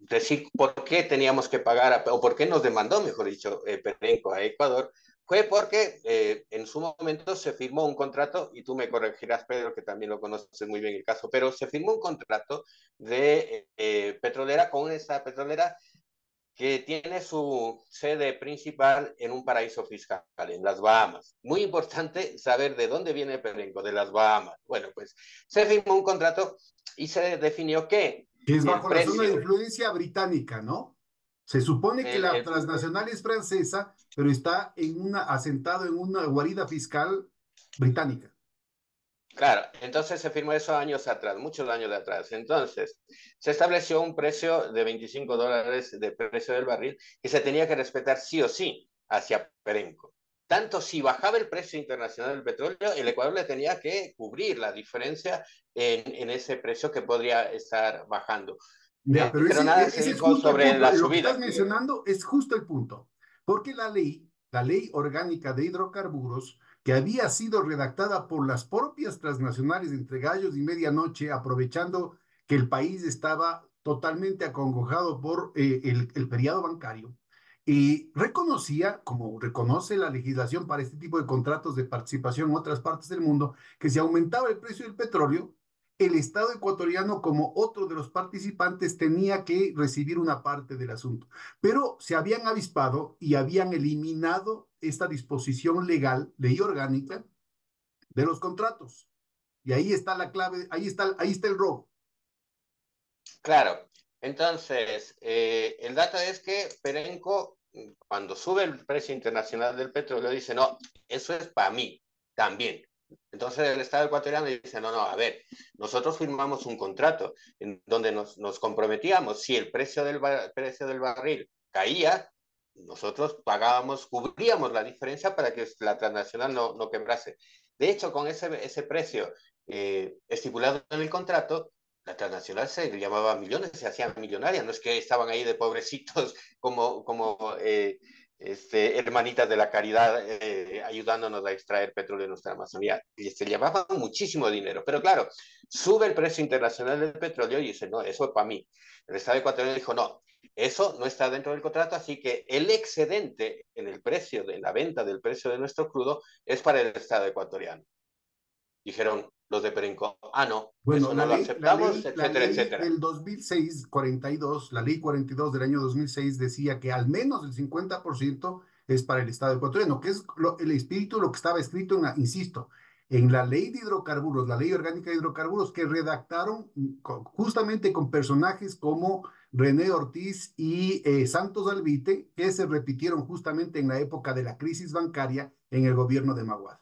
decir por qué teníamos que pagar, o por qué nos demandó, mejor dicho, Perenco a Ecuador, fue porque en su momento se firmó un contrato, y tú me corregirás, Pedro, que también lo conoces muy bien el caso, pero se firmó un contrato de petrolera con esta petrolera que tiene su sede principal en un paraíso fiscal, en las Bahamas. Muy importante saber de dónde viene Perenco, de las Bahamas. Bueno, pues se firmó un contrato y se definió que Que es el bajo la zona de precio, influencia británica, ¿no? Se supone que la el, transnacional es francesa, pero está asentado en una guarida fiscal británica. claro, entonces se firmó eso años atrás, muchos años de atrás. Entonces, se estableció un precio de $25 de precio del barril que se tenía que respetar sí o sí hacia Perenco. Tanto si bajaba el precio internacional del petróleo, el Ecuador le tenía que cubrir la diferencia en ese precio que podría estar bajando. Ya, pero Pero nada se ese es dijo justo el sobre punto. la Lo que estás subida. mencionando es justo el punto. Porque la ley orgánica de hidrocarburos, que había sido redactada por las propias transnacionales entre gallos y medianoche, aprovechando que el país estaba totalmente acongojado por el periodo bancario, y reconocía, como reconoce la legislación para este tipo de contratos de participación en otras partes del mundo, que si aumentaba el precio del petróleo, el Estado ecuatoriano, como otro de los participantes, tenía que recibir una parte del asunto. Pero se habían avispado y habían eliminado esta disposición legal, ley orgánica, de los contratos. Y ahí está la clave, ahí está el robo. Claro, entonces, el dato es que Perenco, cuando sube el precio internacional del petróleo, dice, no, eso es para mí también. Entonces el Estado ecuatoriano dice, no, no, a ver, nosotros firmamos un contrato en donde nos comprometíamos, si el precio del barril caía, nosotros pagábamos, cubríamos la diferencia para que la transnacional no quebrase. De hecho, con ese precio estipulado en el contrato, la transnacional se llamaba millones, se hacían millonarias, no es que estaban ahí de pobrecitos como hermanitas de la caridad ayudándonos a extraer petróleo de nuestra Amazonía. Y se llevaban muchísimo dinero, pero claro, sube el precio internacional del petróleo y dice, no, eso es para mí. El Estado ecuatoriano dijo, no, eso no está dentro del contrato, así que el excedente en el precio de la venta del precio de nuestro crudo es para el Estado ecuatoriano. Dijeron los de Perenco, ah, no, Bueno, eso no lo aceptamos, la etcétera, ley etcétera. del 2006, 42, la ley 42 del año 2006 decía que al menos el 50% es para el Estado ecuatoriano, que es el espíritu, lo que estaba escrito, insisto, en la ley de hidrocarburos, la ley orgánica de hidrocarburos, que redactaron justamente con personajes como René Ortiz y Santos Albite, que se repitieron justamente en la época de la crisis bancaria en el gobierno de Maguad.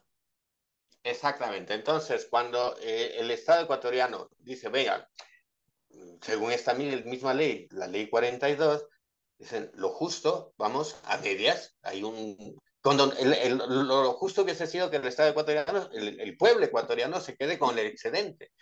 Exactamente. Entonces, cuando el Estado ecuatoriano dice, venga, según esta misma ley, la ley 42, dicen, lo justo, vamos a medias, hay un... Cuando lo justo hubiese sido que el Estado ecuatoriano, el pueblo ecuatoriano se quede con el excedente.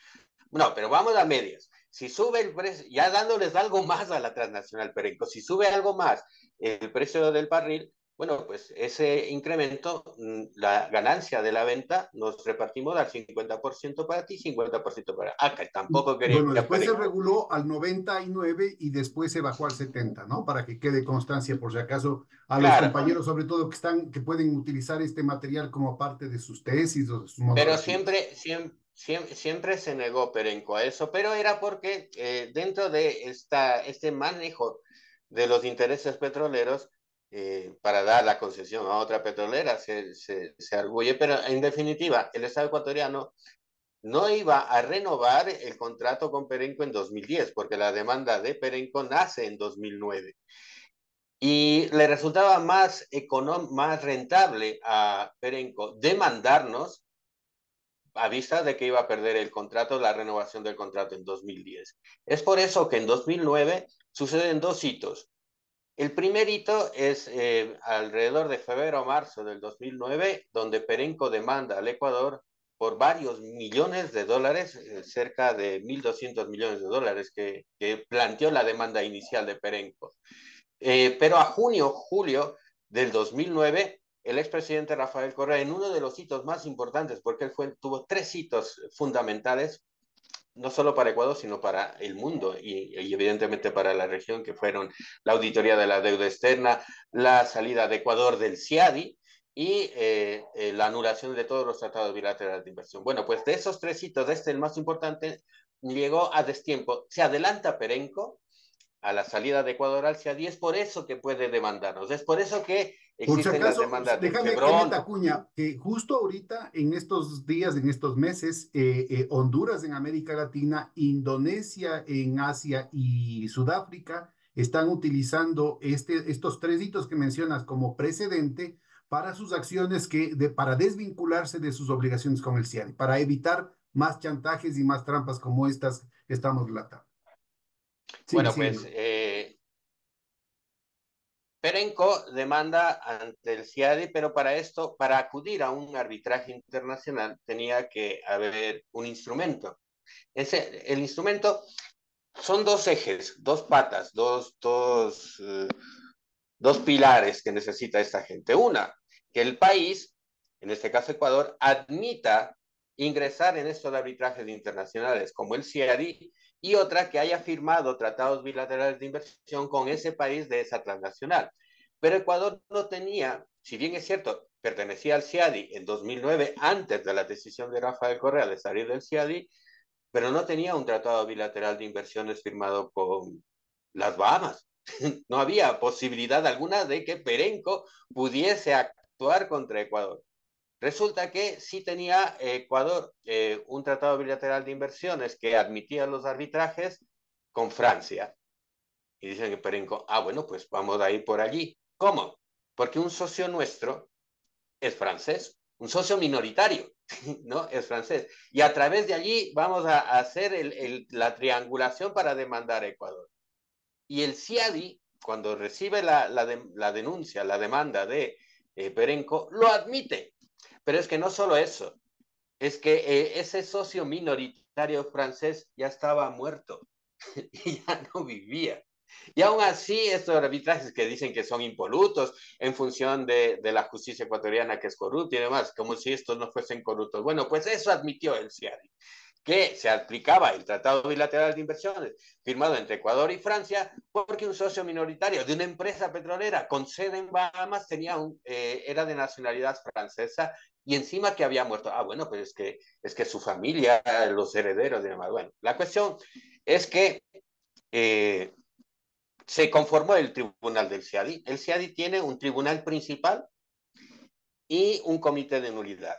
No, pero vamos a medias. Si sube el precio, ya dándoles algo más a la transnacional Perenco, si sube algo más el precio del barril, bueno, pues ese incremento, la ganancia de la venta, nos repartimos al 50% para ti, 50% para acá. Tampoco quería Bueno, después se Perenco. reguló al 99 y después se bajó al 70, ¿no? Para que quede constancia, por si acaso, a los Claro, compañeros, sobre todo que pueden utilizar este material como parte de sus tesis o de sus pero monografías. siempre se negó Perenco a eso, pero era porque dentro de este manejo de los intereses petroleros, para dar la concesión a otra petrolera, se arguye, pero en definitiva, el Estado ecuatoriano no iba a renovar el contrato con Perenco en 2010, porque la demanda de Perenco nace en 2009. Y le resultaba más rentable a Perenco demandarnos a vista de que iba a perder el contrato, la renovación del contrato en 2010. Es por eso que en 2009 suceden dos hitos. El primer hito es alrededor de febrero o marzo del 2009, donde Perenco demanda al Ecuador por varios millones de dólares, cerca de 1.200 millones de dólares que planteó la demanda inicial de Perenco. Pero a junio, julio del 2009, el expresidente Rafael Correa, en uno de los hitos más importantes, porque tuvo tres hitos fundamentales, no solo para Ecuador, sino para el mundo y evidentemente para la región, que fueron la auditoría de la deuda externa, la salida de Ecuador del CIADI y la anulación de todos los tratados bilaterales de inversión. Bueno, pues de esos tres hitos, el más importante, llegó a destiempo. Se adelanta Perenco a la salida de Ecuador al CIADI, es por eso que puede demandarnos, es por eso que Por si existen las acaso, demandas del déjame que meta Chevron. cuña, que justo ahorita, en estos días, en estos meses, Honduras en América Latina, Indonesia en Asia y Sudáfrica están utilizando estos tres hitos que mencionas como precedente para sus acciones para desvincularse de sus obligaciones con el CIADI, para evitar más chantajes y más trampas como estas que estamos relatando. Sigue, Bueno, sigue, pues ¿no? Perenco demanda ante el CIADI, pero para esto, para acudir a un arbitraje internacional, tenía que haber un instrumento. El instrumento son dos ejes, dos patas, dos pilares que necesita esta gente. Una, que el país, en este caso Ecuador, admita ingresar en estos arbitrajes internacionales como el CIADI, y otra, que haya firmado tratados bilaterales de inversión con ese país de esa transnacional. Pero Ecuador no tenía, si bien es cierto, pertenecía al CIADI en 2009, antes de la decisión de Rafael Correa de salir del CIADI, pero no tenía un tratado bilateral de inversiones firmado con las Bahamas. No había posibilidad alguna de que Perenco pudiese actuar contra Ecuador. Resulta que sí tenía Ecuador un tratado bilateral de inversiones que admitía los arbitrajes con Francia. Y dicen que Perenco, bueno, pues vamos a ir por allí. ¿Cómo? Porque un socio nuestro es francés, un socio minoritario, ¿no? Es francés. Y a través de allí vamos a hacer la triangulación para demandar a Ecuador. Y el CIADI, cuando recibe la denuncia, la demanda de Perenco, lo admite. Pero es que no solo eso, es que ese socio minoritario francés ya estaba muerto y ya no vivía. Y aún así, estos arbitrajes que dicen que son impolutos en función de la justicia ecuatoriana que es corrupta y demás, como si estos no fuesen corruptos. Bueno, pues eso admitió el CIADI, que se aplicaba el Tratado Bilateral de Inversiones firmado entre Ecuador y Francia porque un socio minoritario de una empresa petrolera con sede en Bahamas era de nacionalidad francesa y encima que había muerto. Bueno, pues es que su familia, los herederos y demás. Bueno, la cuestión es que eh, se conformó el tribunal del CIADI. El CIADI tiene un tribunal principal y un comité de nulidad,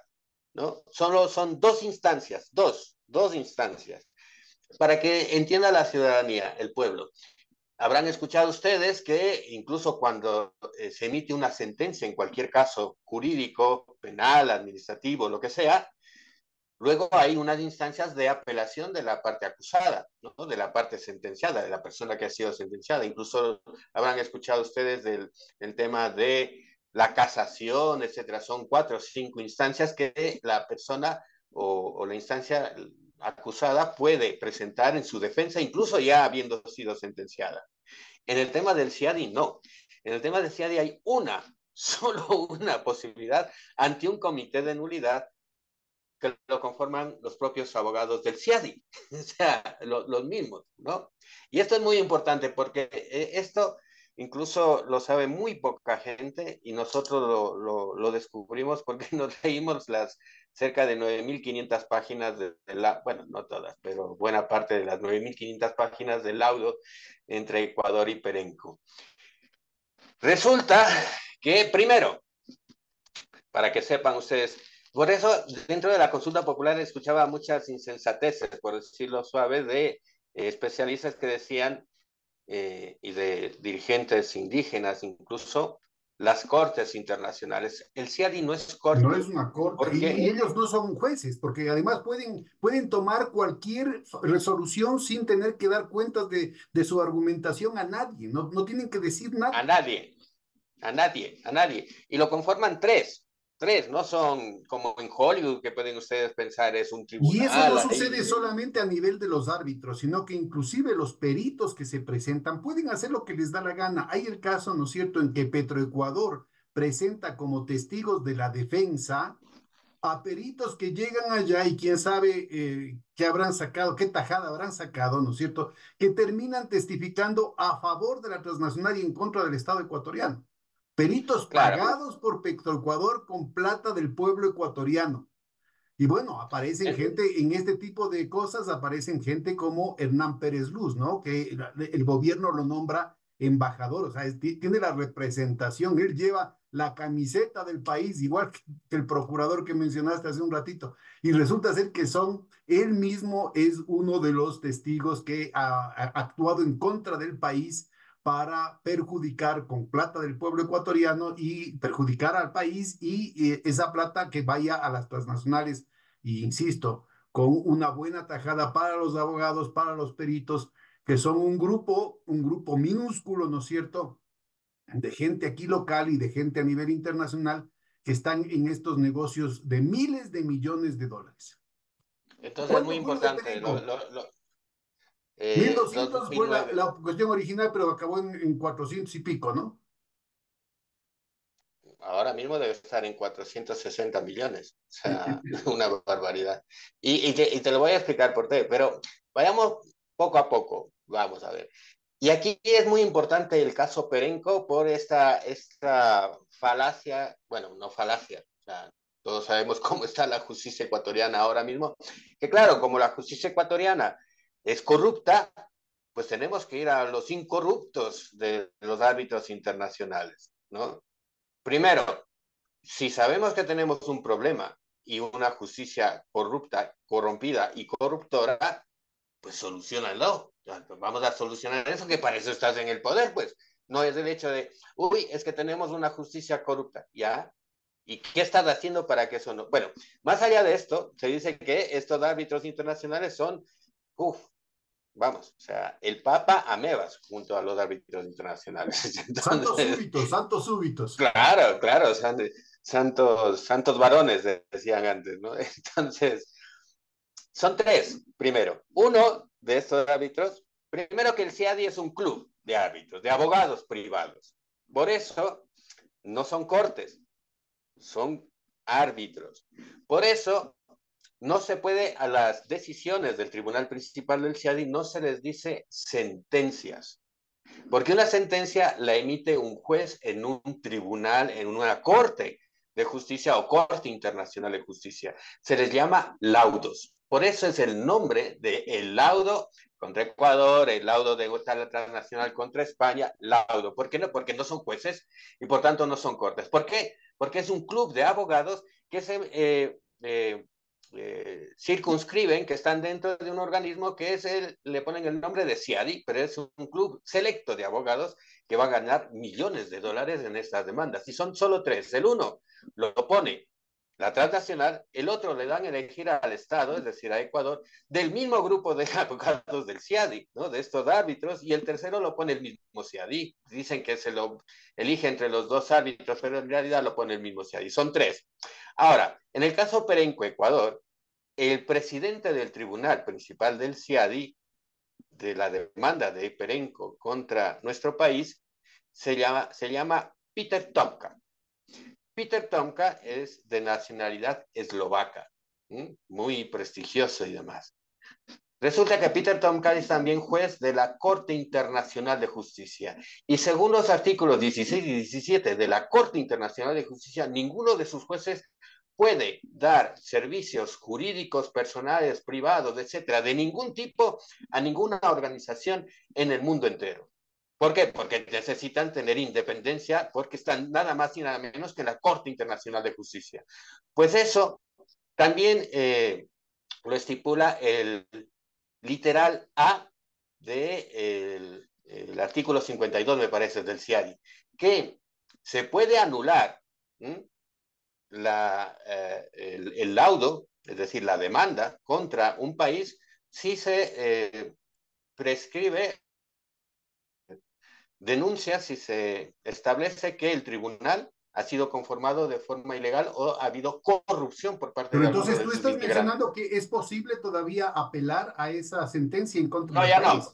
¿no? Solo son dos instancias, para que entienda la ciudadanía, el pueblo. Habrán escuchado ustedes que incluso cuando se emite una sentencia en cualquier caso jurídico, penal, administrativo, lo que sea, luego hay unas instancias de apelación de la parte acusada, ¿no? De la parte sentenciada, de la persona que ha sido sentenciada. Incluso habrán escuchado ustedes del tema de la casación, etcétera. Son 4 o 5 instancias que la persona o la instancia acusada puede presentar en su defensa, incluso ya habiendo sido sentenciada. En el tema del CIADI, no. En el tema del CIADI hay solo una posibilidad ante un comité de nulidad que lo conforman los propios abogados del CIADI, o sea, los mismos, ¿no? Y esto es muy importante porque esto incluso lo sabe muy poca gente y nosotros lo descubrimos porque nos leímos las cerca de 9.500 páginas bueno, no todas, pero buena parte de las 9.500 páginas del laudo entre Ecuador y Perenco. Resulta que, primero, para que sepan ustedes, por eso, dentro de la consulta popular escuchaba muchas insensateces, por decirlo suave, de especialistas que decían, y de dirigentes indígenas incluso, las cortes internacionales. El CIADI no es No es corte, una corte, y porque ellos no son jueces, porque además pueden tomar cualquier resolución sin tener que dar cuentas de su argumentación a nadie, no tienen que decir a nada. nadie, a nadie, a nadie. Y lo conforman tres, no son como en Hollywood que pueden ustedes pensar es un Y eso no tribunal sucede ahí. solamente a nivel de los árbitros, sino que inclusive los peritos que se presentan pueden hacer lo que les da la gana. Hay el caso, ¿no es cierto?, en que Petroecuador presenta como testigos de la defensa a peritos que llegan allá y quién sabe qué habrán sacado, qué tajada habrán sacado, ¿no es cierto?, que terminan testificando a favor de la transnacional y en contra del Estado ecuatoriano. Peritos Claro, pagados por Petroecuador con plata del pueblo ecuatoriano. Y bueno, aparecen en, gente en este tipo de cosas, aparecen gente como Hernán Pérez Luz, ¿no? Que el gobierno lo nombra embajador, o sea, tiene la representación, él lleva la camiseta del país, igual que el procurador que mencionaste hace un ratito, y resulta ser que él mismo es uno de los testigos que ha actuado en contra del país para perjudicar con plata del pueblo ecuatoriano y perjudicar al país y esa plata que vaya a las transnacionales y insisto, con una buena tajada para los abogados, para los peritos, que son un grupo minúsculo, ¿no es cierto?, de gente aquí local y de gente a nivel internacional que están en estos negocios de miles de millones de dólares. entonces es muy ¿Cuánto fue lo de importante. Perico? Mil Eh, doscientos fue 2009, la cuestión original, pero acabó en 400 y pico, ¿no? ahora mismo debe estar en 460 millones, o sea, una barbaridad. Y te lo voy a explicar por qué, pero vayamos poco a poco, vamos a ver. Y aquí es muy importante el caso Perenco por esta falacia, bueno, no falacia, o sea, todos sabemos cómo está la justicia ecuatoriana ahora mismo, que claro, como la justicia ecuatoriana es corrupta, pues tenemos que ir a los incorruptos de los árbitros internacionales, ¿no? Primero, si sabemos que tenemos un problema y una justicia corrupta, corrompida y corruptora, pues solucionalo. Vamos a solucionar eso, que para eso estás en el poder, pues. No es el hecho de, uy, es que tenemos una justicia corrupta, ¿ya? ¿Y qué estás haciendo para que eso no? Bueno, más allá de esto, se dice que estos árbitros internacionales son, uff, vamos, o sea, el Papa amebas junto a los árbitros internacionales. Santos Entonces, súbitos, santos súbitos. claro, claro, o sea, santos varones, decían antes, ¿no? Entonces, son tres, primero. Uno de estos árbitros, primero que el CIADI es un club de árbitros, de abogados privados. Por eso no son cortes, son árbitros. Por eso no se puede, a las decisiones del Tribunal Principal del CIADI no se les dice sentencias, porque una sentencia la emite un juez en un tribunal, en una corte de justicia o corte internacional de justicia. Se les llama laudos. Por eso es el nombre de el laudo contra Ecuador, el laudo de tal transnacional contra España, laudo. ¿Por qué no? Porque no son jueces y por tanto no son cortes. ¿Por qué? Porque es un club de abogados que se circunscriben, que están dentro de un organismo que es le ponen el nombre de CIADI, pero es un club selecto de abogados que va a ganar millones de dólares en estas demandas. Y son solo tres. El uno lo pone la transnacional, el otro le dan a elegir al Estado, es decir, a Ecuador, del mismo grupo de abogados del CIADI, ¿no? De estos árbitros, y el tercero lo pone el mismo CIADI. Dicen que se lo elige entre los dos árbitros, pero en realidad lo pone el mismo CIADI. Son tres. Ahora, en el caso Perenco, Ecuador, el presidente del Tribunal Principal del CIADI, de la demanda de Perenco contra nuestro país, se llama Peter Tomka. Peter Tomka es de nacionalidad eslovaca, muy prestigioso y demás. Resulta que Peter Tomka es también juez de la Corte Internacional de Justicia. Y según los artículos 16 y 17 de la Corte Internacional de Justicia, ninguno de sus jueces puede dar servicios jurídicos, personales, privados, etcétera, de ningún tipo a ninguna organización en el mundo entero. ¿Por qué? Porque necesitan tener independencia, porque están nada más y nada menos que en la Corte Internacional de Justicia. Pues eso también lo estipula el literal A del artículo 52, me parece, del CIADI, que se puede anular el laudo, es decir, la demanda contra un país, si se prescribe, denuncia, si se establece que el tribunal ha sido conformado de forma ilegal o ha habido corrupción por parte Pero de alguno entonces de tú sus estás integrantes. mencionando que es posible todavía apelar a esa sentencia en contra No, del ya no. país.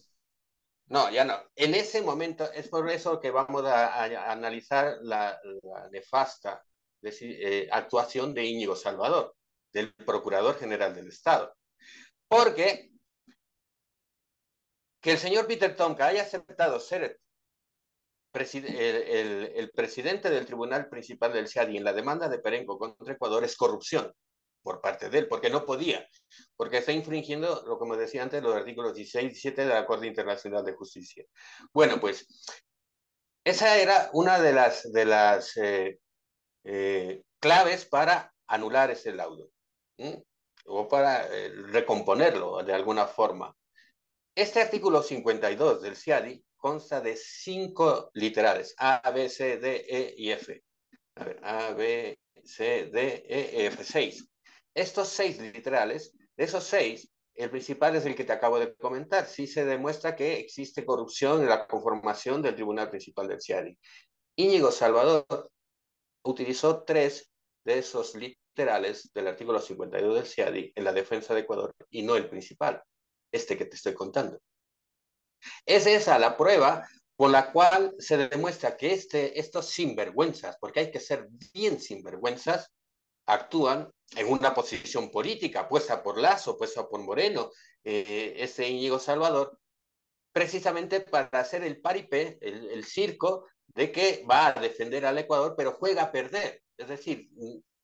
No, ya no. En ese momento es por eso que vamos a analizar la nefasta actuación de Íñigo Salvador, del Procurador General del Estado. Porque que el señor Peter Tomka haya aceptado ser el presidente del Tribunal Principal del CIADI en la demanda de Perenco contra Ecuador es corrupción por parte de él, porque no podía, porque está infringiendo, lo como decía antes, los artículos 16 y 17 de la Corte Internacional de Justicia. Bueno, pues esa era una de las claves para anular ese laudo, ¿sí? O para recomponerlo de alguna forma. Este artículo 52 del CIADI consta de 5 literales, A, B, C, D, E y F. A ver, A, B, C, D, E, F, 6. Estos 6 literales, de esos 6, el principal es el que te acabo de comentar. Sí se demuestra que existe corrupción en la conformación del Tribunal Principal del CIADI. Íñigo Salvador utilizó 3 de esos literales del artículo 52 del CIADI en la defensa de Ecuador y no el principal, este que te estoy contando. Es esa la prueba por la cual se demuestra que estos sinvergüenzas, porque hay que ser bien sinvergüenzas, actúan en una posición política puesta por Lazo, puesta por Moreno, ese Íñigo Salvador, precisamente para hacer el paripé, el circo, de que va a defender al Ecuador, pero juega a perder. Es decir,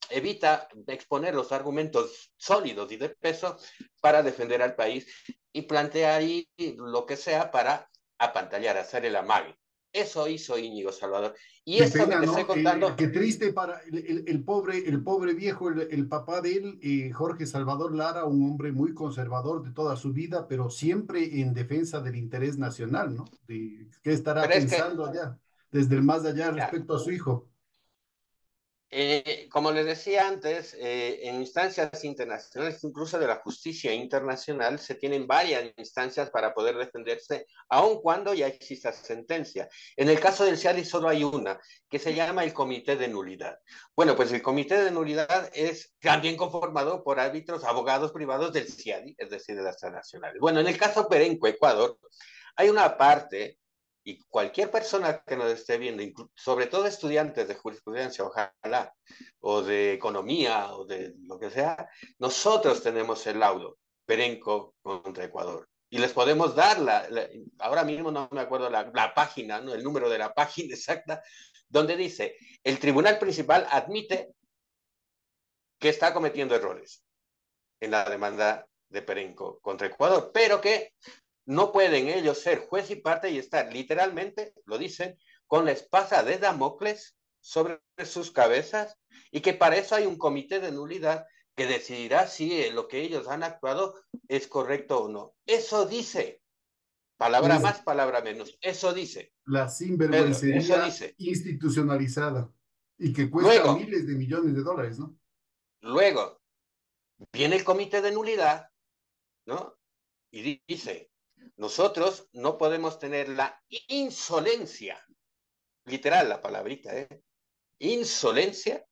evita exponer los argumentos sólidos y de peso para defender al país y plantea ahí lo que sea para apantallar, hacer el amague. Eso hizo Íñigo Salvador. Y Qué esto que pena, te estoy ¿no? contando, Qué triste para el pobre viejo, el papá de él, Jorge Salvador Lara, un hombre muy conservador de toda su vida, pero siempre en defensa del interés nacional, ¿no? ¿Qué estará pero es que, pensando allá, desde el más allá mira, respecto a su hijo? como les decía antes, en instancias internacionales, incluso de la justicia internacional, se tienen varias instancias para poder defenderse, aun cuando ya exista sentencia. En el caso del CIADI solo hay una, que se llama el Comité de Nulidad. Bueno, pues el Comité de Nulidad es también conformado por árbitros, abogados privados del CIADI, es decir, de las transnacionales. Bueno, en el caso Perenco, Ecuador, hay una parte y cualquier persona que nos esté viendo, sobre todo estudiantes de jurisprudencia, ojalá, o de economía, o de lo que sea, nosotros tenemos el laudo Perenco contra Ecuador. Y les podemos dar ahora mismo no me acuerdo la página, ¿no? El número de la página exacta, donde dice, el tribunal principal admite que está cometiendo errores en la demanda de Perenco contra Ecuador, pero que no pueden ellos ser juez y parte y estar literalmente, lo dicen, con la espada de Damocles sobre sus cabezas y que para eso hay un comité de nulidad que decidirá si lo que ellos han actuado es correcto o no. Eso dice, palabra Es más, palabra menos, eso dice, la Pedro, eso sinvergüencería dice. institucionalizada y que cuesta Luego, miles de millones de dólares, ¿no? luego, viene el comité de nulidad, ¿no? Y dice, nosotros no podemos tener la insolencia, literal la palabrita, insolencia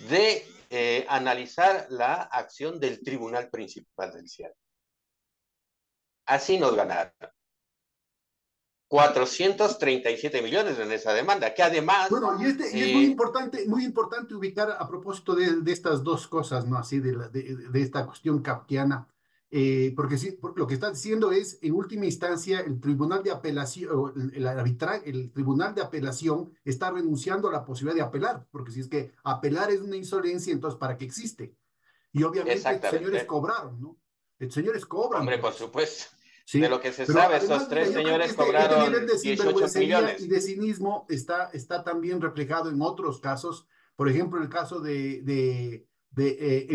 de analizar la acción del Tribunal Principal del CIAD. Así nos ganaron 437 millones en esa demanda, que además, Bueno, y es muy importante ubicar a propósito de estas dos cosas, ¿no? Así de esta cuestión kafkiana, porque sí, lo que está diciendo es, en última instancia, el Tribunal de Apelación, o el Tribunal de Apelación está renunciando a la posibilidad de apelar, porque si es que apelar es una insolencia, entonces, ¿para qué existe? Y obviamente estos señores exactamente, cobraron, ¿no? Estos señores cobran hombre, por por eso. supuesto, de Sí, lo que se pero sabe, además, estos mira, tres yo creo que señores este nivel de cobraron 18 sinvergüencería y millones. de cinismo está también reflejado en otros casos. Por ejemplo, el caso en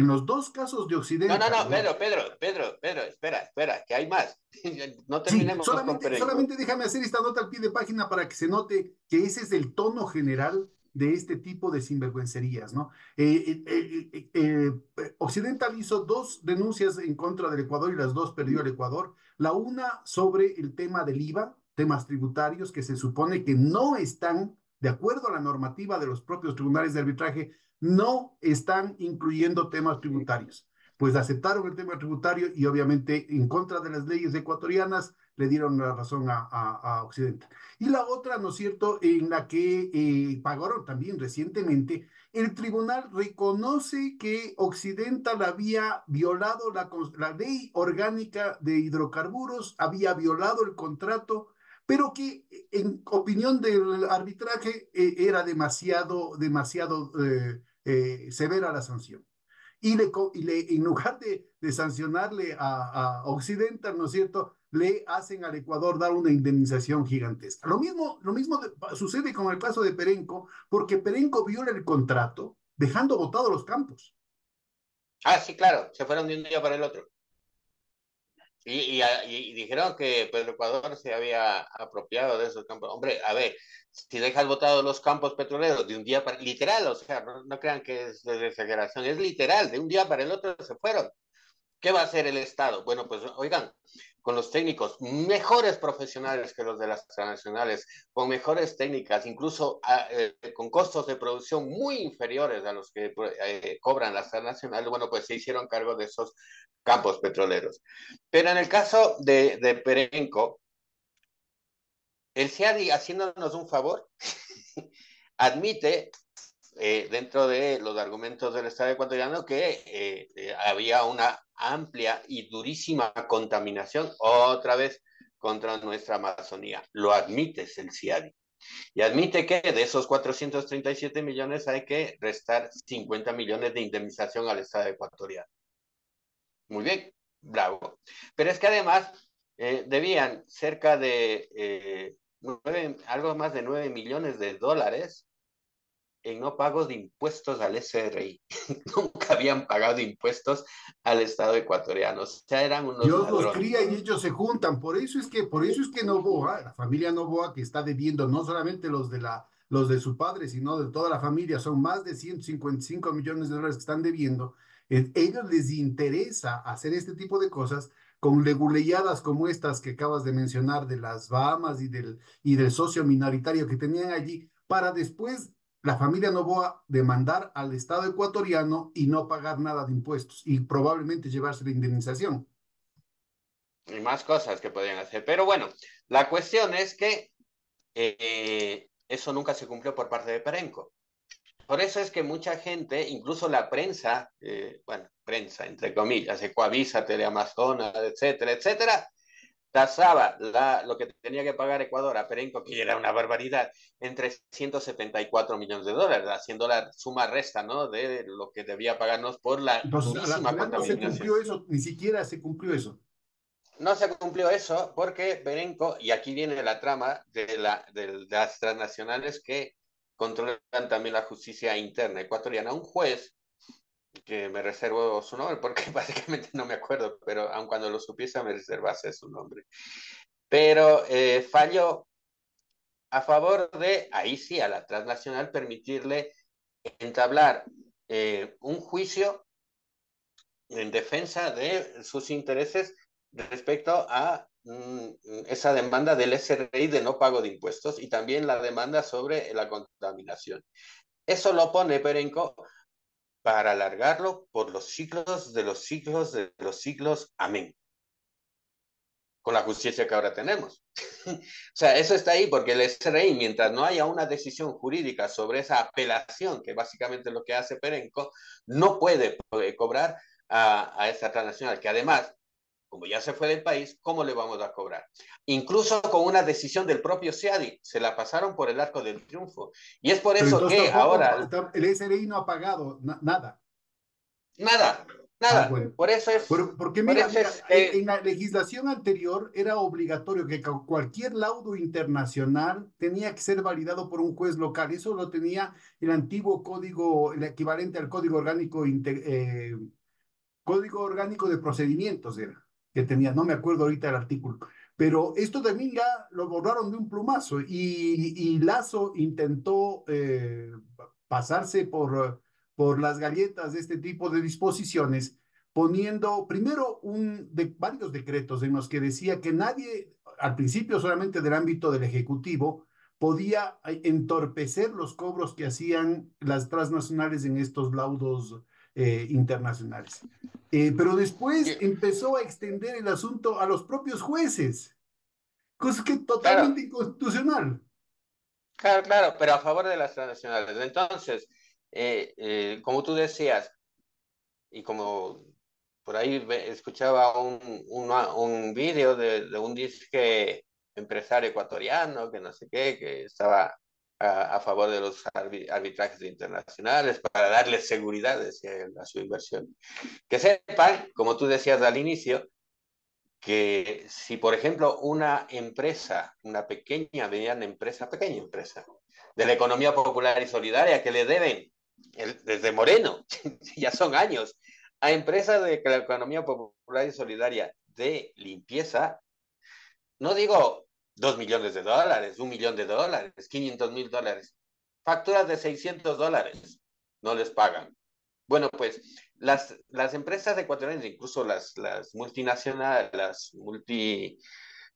los dos casos de No, no, Occidental, no, ¿no? Pedro, espera, que hay más. No Sí, terminemos con Perenco. solamente déjame hacer esta nota al pie de página para que se note que ese es el tono general de este tipo de sinvergüencerías, ¿no? Occidental hizo dos denuncias en contra del Ecuador y las dos perdió el Ecuador. La una sobre el tema del IVA, temas tributarios que se supone que no están, de acuerdo a la normativa de los propios tribunales de arbitraje, no están incluyendo temas tributarios. Pues aceptaron el tema tributario y obviamente en contra de las leyes ecuatorianas le dieron la razón a Occidente. Y la otra, ¿no es cierto?, en la que pagaron también recientemente, el tribunal reconoce que Occidental había violado la ley orgánica de hidrocarburos, había violado el contrato, pero que en opinión del arbitraje era demasiado severa la sanción en lugar de sancionarle a Occidental, ¿no es cierto? Le hacen al Ecuador dar una indemnización gigantesca. Lo mismo sucede con el caso de Perenco, porque Perenco viola el contrato dejando botados los campos. Ah, sí, claro, se fueron de un día para el otro. Y dijeron que Pedro Ecuador se había apropiado de esos campos. Hombre, a ver, si dejas botados los campos petroleros de un día para... Literal, o sea, no crean que es de exageración, es literal, de un día para el otro se fueron. ¿Qué va a hacer el Estado? Bueno, pues oigan, con los técnicos mejores profesionales que los de las transnacionales, con mejores técnicas, incluso con costos de producción muy inferiores a los que cobran las transnacionales, bueno, pues se hicieron cargo de esos campos petroleros. Pero en el caso de Perenco, el CIADI, haciéndonos un favor, admite dentro de los argumentos del Estado ecuatoriano que había una amplia y durísima contaminación, otra vez contra nuestra Amazonía. Lo admite el CIADI. Y admite que de esos 437 millones hay que restar 50 millones de indemnización al Estado ecuatoriano. Muy bien, bravo. Pero es que además debían cerca de algo más de 9 millones de dólares en no pagos de impuestos al SRI. Nunca habían pagado impuestos al Estado ecuatoriano. O sea, eran unos Dios los ladrones. cría y ellos se juntan. Por eso es que Novoa, la familia Novoa, que está debiendo no solamente los de su padre, sino de toda la familia, son más de 155 millones de dólares que están debiendo. Ellos les interesa hacer este tipo de cosas con leguleyadas como estas que acabas de mencionar de las Bahamas y del socio minoritario que tenían allí, para después la familia Novoa demandar al Estado ecuatoriano y no pagar nada de impuestos y probablemente llevarse la indemnización. Y más cosas que podían hacer. Pero bueno, la cuestión es que eso nunca se cumplió por parte de Perenco. Por eso es que mucha gente, incluso la prensa, bueno, prensa entre comillas, Ecoavisa, Teleamazonas, etcétera, etcétera, tasaba lo que tenía que pagar Ecuador a Perenco, que era una barbaridad, en 374 millones de dólares, haciendo la suma resta, ¿no? De lo que debía pagarnos por la Entonces, a la durísima final no se contaminación. cumplió eso, ni siquiera se cumplió eso. No se cumplió eso porque Perenco, y aquí viene la trama de las transnacionales que controlan también la justicia interna ecuatoriana. Un juez, que me reservo su nombre porque básicamente no me acuerdo, pero aun cuando lo supiese me reservase su nombre. Pero falló a favor de, ahí sí, a la transnacional permitirle entablar un juicio en defensa de sus intereses respecto a esa demanda del SRI de no pago de impuestos y también la demanda sobre la contaminación. Eso lo pone Perenco para alargarlo por los siglos de los siglos de los siglos. Amén. Con la justicia que ahora tenemos. O sea, eso está ahí porque el SRI, mientras no haya una decisión jurídica sobre esa apelación, que básicamente es lo que hace Perenco, no puede cobrar a esta transnacional, que además, como ya se fue del país, ¿cómo le vamos a cobrar? Incluso con una decisión del propio SEADI, se la pasaron por el arco del triunfo. Y es por Pero eso entonces que tampoco, ahora, el SRI no ha pagado nada. nada, Ah, nada. bueno. Por eso es, Porque por mira, eso mira, es en que, la legislación anterior era obligatorio que cualquier laudo internacional tenía que ser validado por un juez local. Eso lo tenía el antiguo código, el equivalente al Código Orgánico de Procedimientos era, que tenía, no me acuerdo ahorita el artículo, pero esto también ya lo borraron de un plumazo y Lazo intentó pasarse por las galletas de este tipo de disposiciones, poniendo primero varios decretos en los que decía que nadie, al principio solamente del ámbito del Ejecutivo, podía entorpecer los cobros que hacían las transnacionales en estos laudos internacionales. Pero después empezó a extender el asunto a los propios jueces, cosa que es claro, totalmente inconstitucional. claro, claro, pero a favor de las transnacionales. Entonces, como tú decías, y como por ahí escuchaba un vídeo de un disque empresario ecuatoriano que no sé qué, que estaba a favor de los arbitrajes internacionales para darle seguridad, decía él, a su inversión. Que sepan, como tú decías al inicio, que si, por ejemplo, una empresa, una pequeña empresa, de la economía popular y solidaria que le deben desde Moreno, ya son años, a empresas de la economía popular y solidaria de limpieza, no digo 2 millones de dólares, 1 millón de dólares, 500.000 dólares, facturas de $600 no les pagan. Bueno, pues las empresas ecuatorianas, incluso las multinacionales, las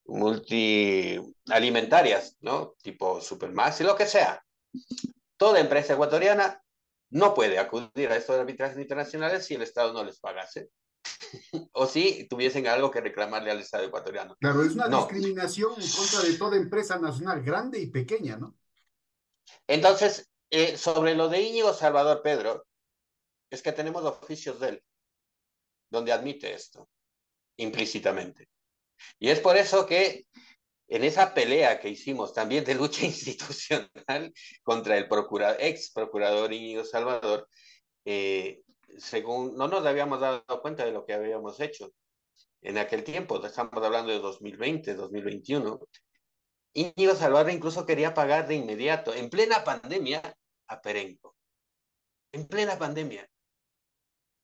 multialimentarias, ¿no? Tipo Supermax y lo que sea, toda empresa ecuatoriana no puede acudir a estos arbitrajes internacionales si el Estado no les pagase o si tuviesen algo que reclamarle al Estado ecuatoriano. Claro, es una No. discriminación en contra de toda empresa nacional, grande y pequeña, ¿no? Entonces, sobre lo de Íñigo Salvador Pedro, es que tenemos oficios de él donde admite esto implícitamente. Y es por eso que en esa pelea que hicimos también de lucha institucional contra el ex procurador Íñigo Salvador, según no nos habíamos dado cuenta de lo que habíamos hecho en aquel tiempo, estamos hablando de 2020, 2021, Íñigo Salvarra incluso quería pagar de inmediato, en plena pandemia, a Perenco. En plena pandemia.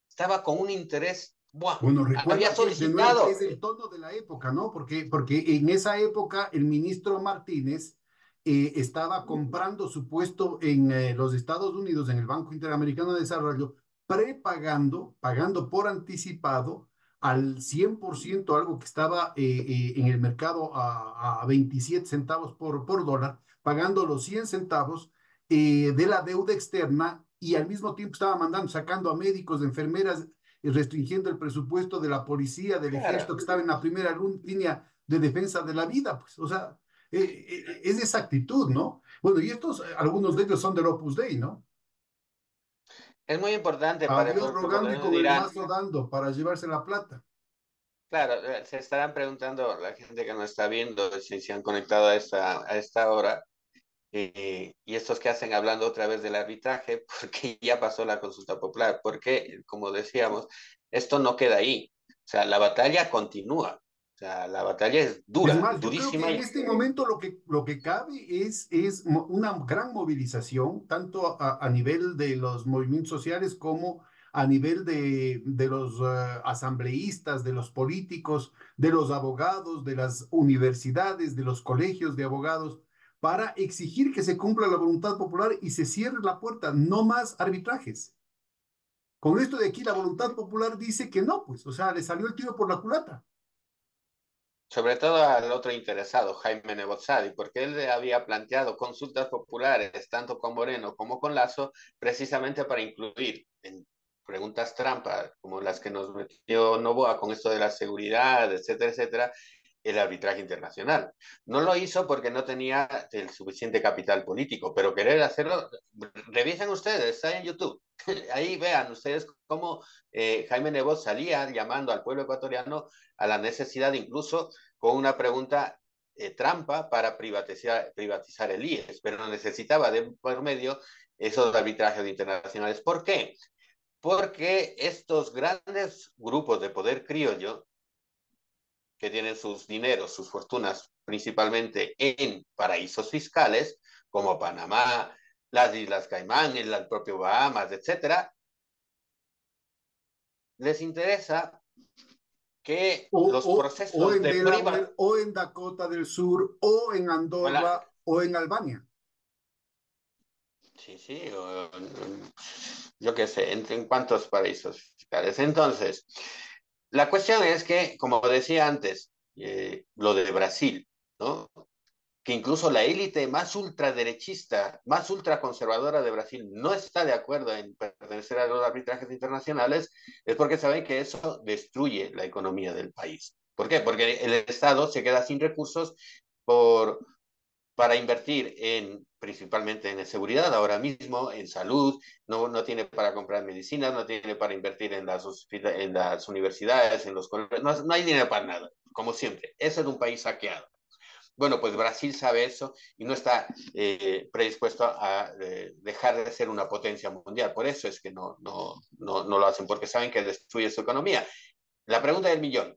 Estaba con un interés, ¡buah! Bueno, Había recuerda que de nuevo solicitado. es el tono de la época, ¿no? Porque en esa época el ministro Martínez estaba comprando su puesto en los Estados Unidos, en el Banco Interamericano de Desarrollo, pagando por anticipado al 100% algo que estaba en el mercado a 27 centavos por dólar, pagando los 100 centavos de la deuda externa y al mismo tiempo estaba sacando a médicos, enfermeras y restringiendo el presupuesto de la policía, del ejército, Claro, que estaba en la primera línea de defensa de la vida, pues, o sea, es esa actitud, ¿no? Bueno, y estos, algunos de ellos son del Opus Dei, ¿no? es muy importante A para el Dios pueblo rogando y ecuatoriano con el dirán, mazo dando para llevarse la plata. claro, se estarán preguntando la gente que nos está viendo si se han conectado a esta hora, y estos que hacen hablando otra vez del arbitraje, porque ya pasó la consulta popular, porque, como decíamos, esto no queda ahí, o sea, la batalla continúa, o sea, la batalla es Es dura, más, yo creo que durísima, en este momento lo que cabe es una gran movilización, tanto a nivel de los movimientos sociales como a nivel de los asambleístas, de los políticos, de los abogados, de las universidades, de los colegios de abogados, para exigir que se cumpla la voluntad popular y se cierre la puerta, no más arbitrajes. Con esto de aquí, la voluntad popular dice que no, pues, o sea, le salió el tiro por la culata. sobre todo al otro interesado, Jaime Nebozadi, porque él le había planteado consultas populares, tanto con Moreno como con Lazo, precisamente para incluir en preguntas trampa, como las que nos metió Novoa con esto de la seguridad, etcétera, etcétera, el arbitraje internacional. No lo hizo porque no tenía el suficiente capital político, pero querer hacerlo, revisen ustedes, está en YouTube. Ahí vean ustedes cómo Jaime Nebot salía llamando al pueblo ecuatoriano a la necesidad, incluso con una pregunta trampa para privatizar el IES, pero necesitaba de por medio esos arbitrajes internacionales. ¿Por qué? Porque estos grandes grupos de poder criollo que tienen sus dineros, sus fortunas principalmente en paraísos fiscales, como Panamá, las Islas Caimán, el propio Bahamas, etcétera, les interesa que O, los o procesos en de Delaware, o en Dakota del Sur, o en Hola. Andorra, o en Albania. Sí, sí, yo qué sé, en cuántos paraísos fiscales. Entonces, la cuestión es que, como decía antes, lo de Brasil, ¿no? Que incluso la élite más ultraderechista, más ultraconservadora de Brasil no está de acuerdo en pertenecer a los arbitrajes internacionales, es porque saben que eso destruye la economía del país. ¿Por qué? Porque el Estado se queda sin recursos por, para invertir principalmente en seguridad, ahora mismo en salud, no tiene para comprar medicinas, no tiene para invertir en las universidades, en los colegios, no hay dinero para nada, como siempre. Eso es un país saqueado. Bueno, pues Brasil sabe eso y no está predispuesto a dejar de ser una potencia mundial. Por eso es que no lo hacen, porque saben que destruye su economía. La pregunta del millón,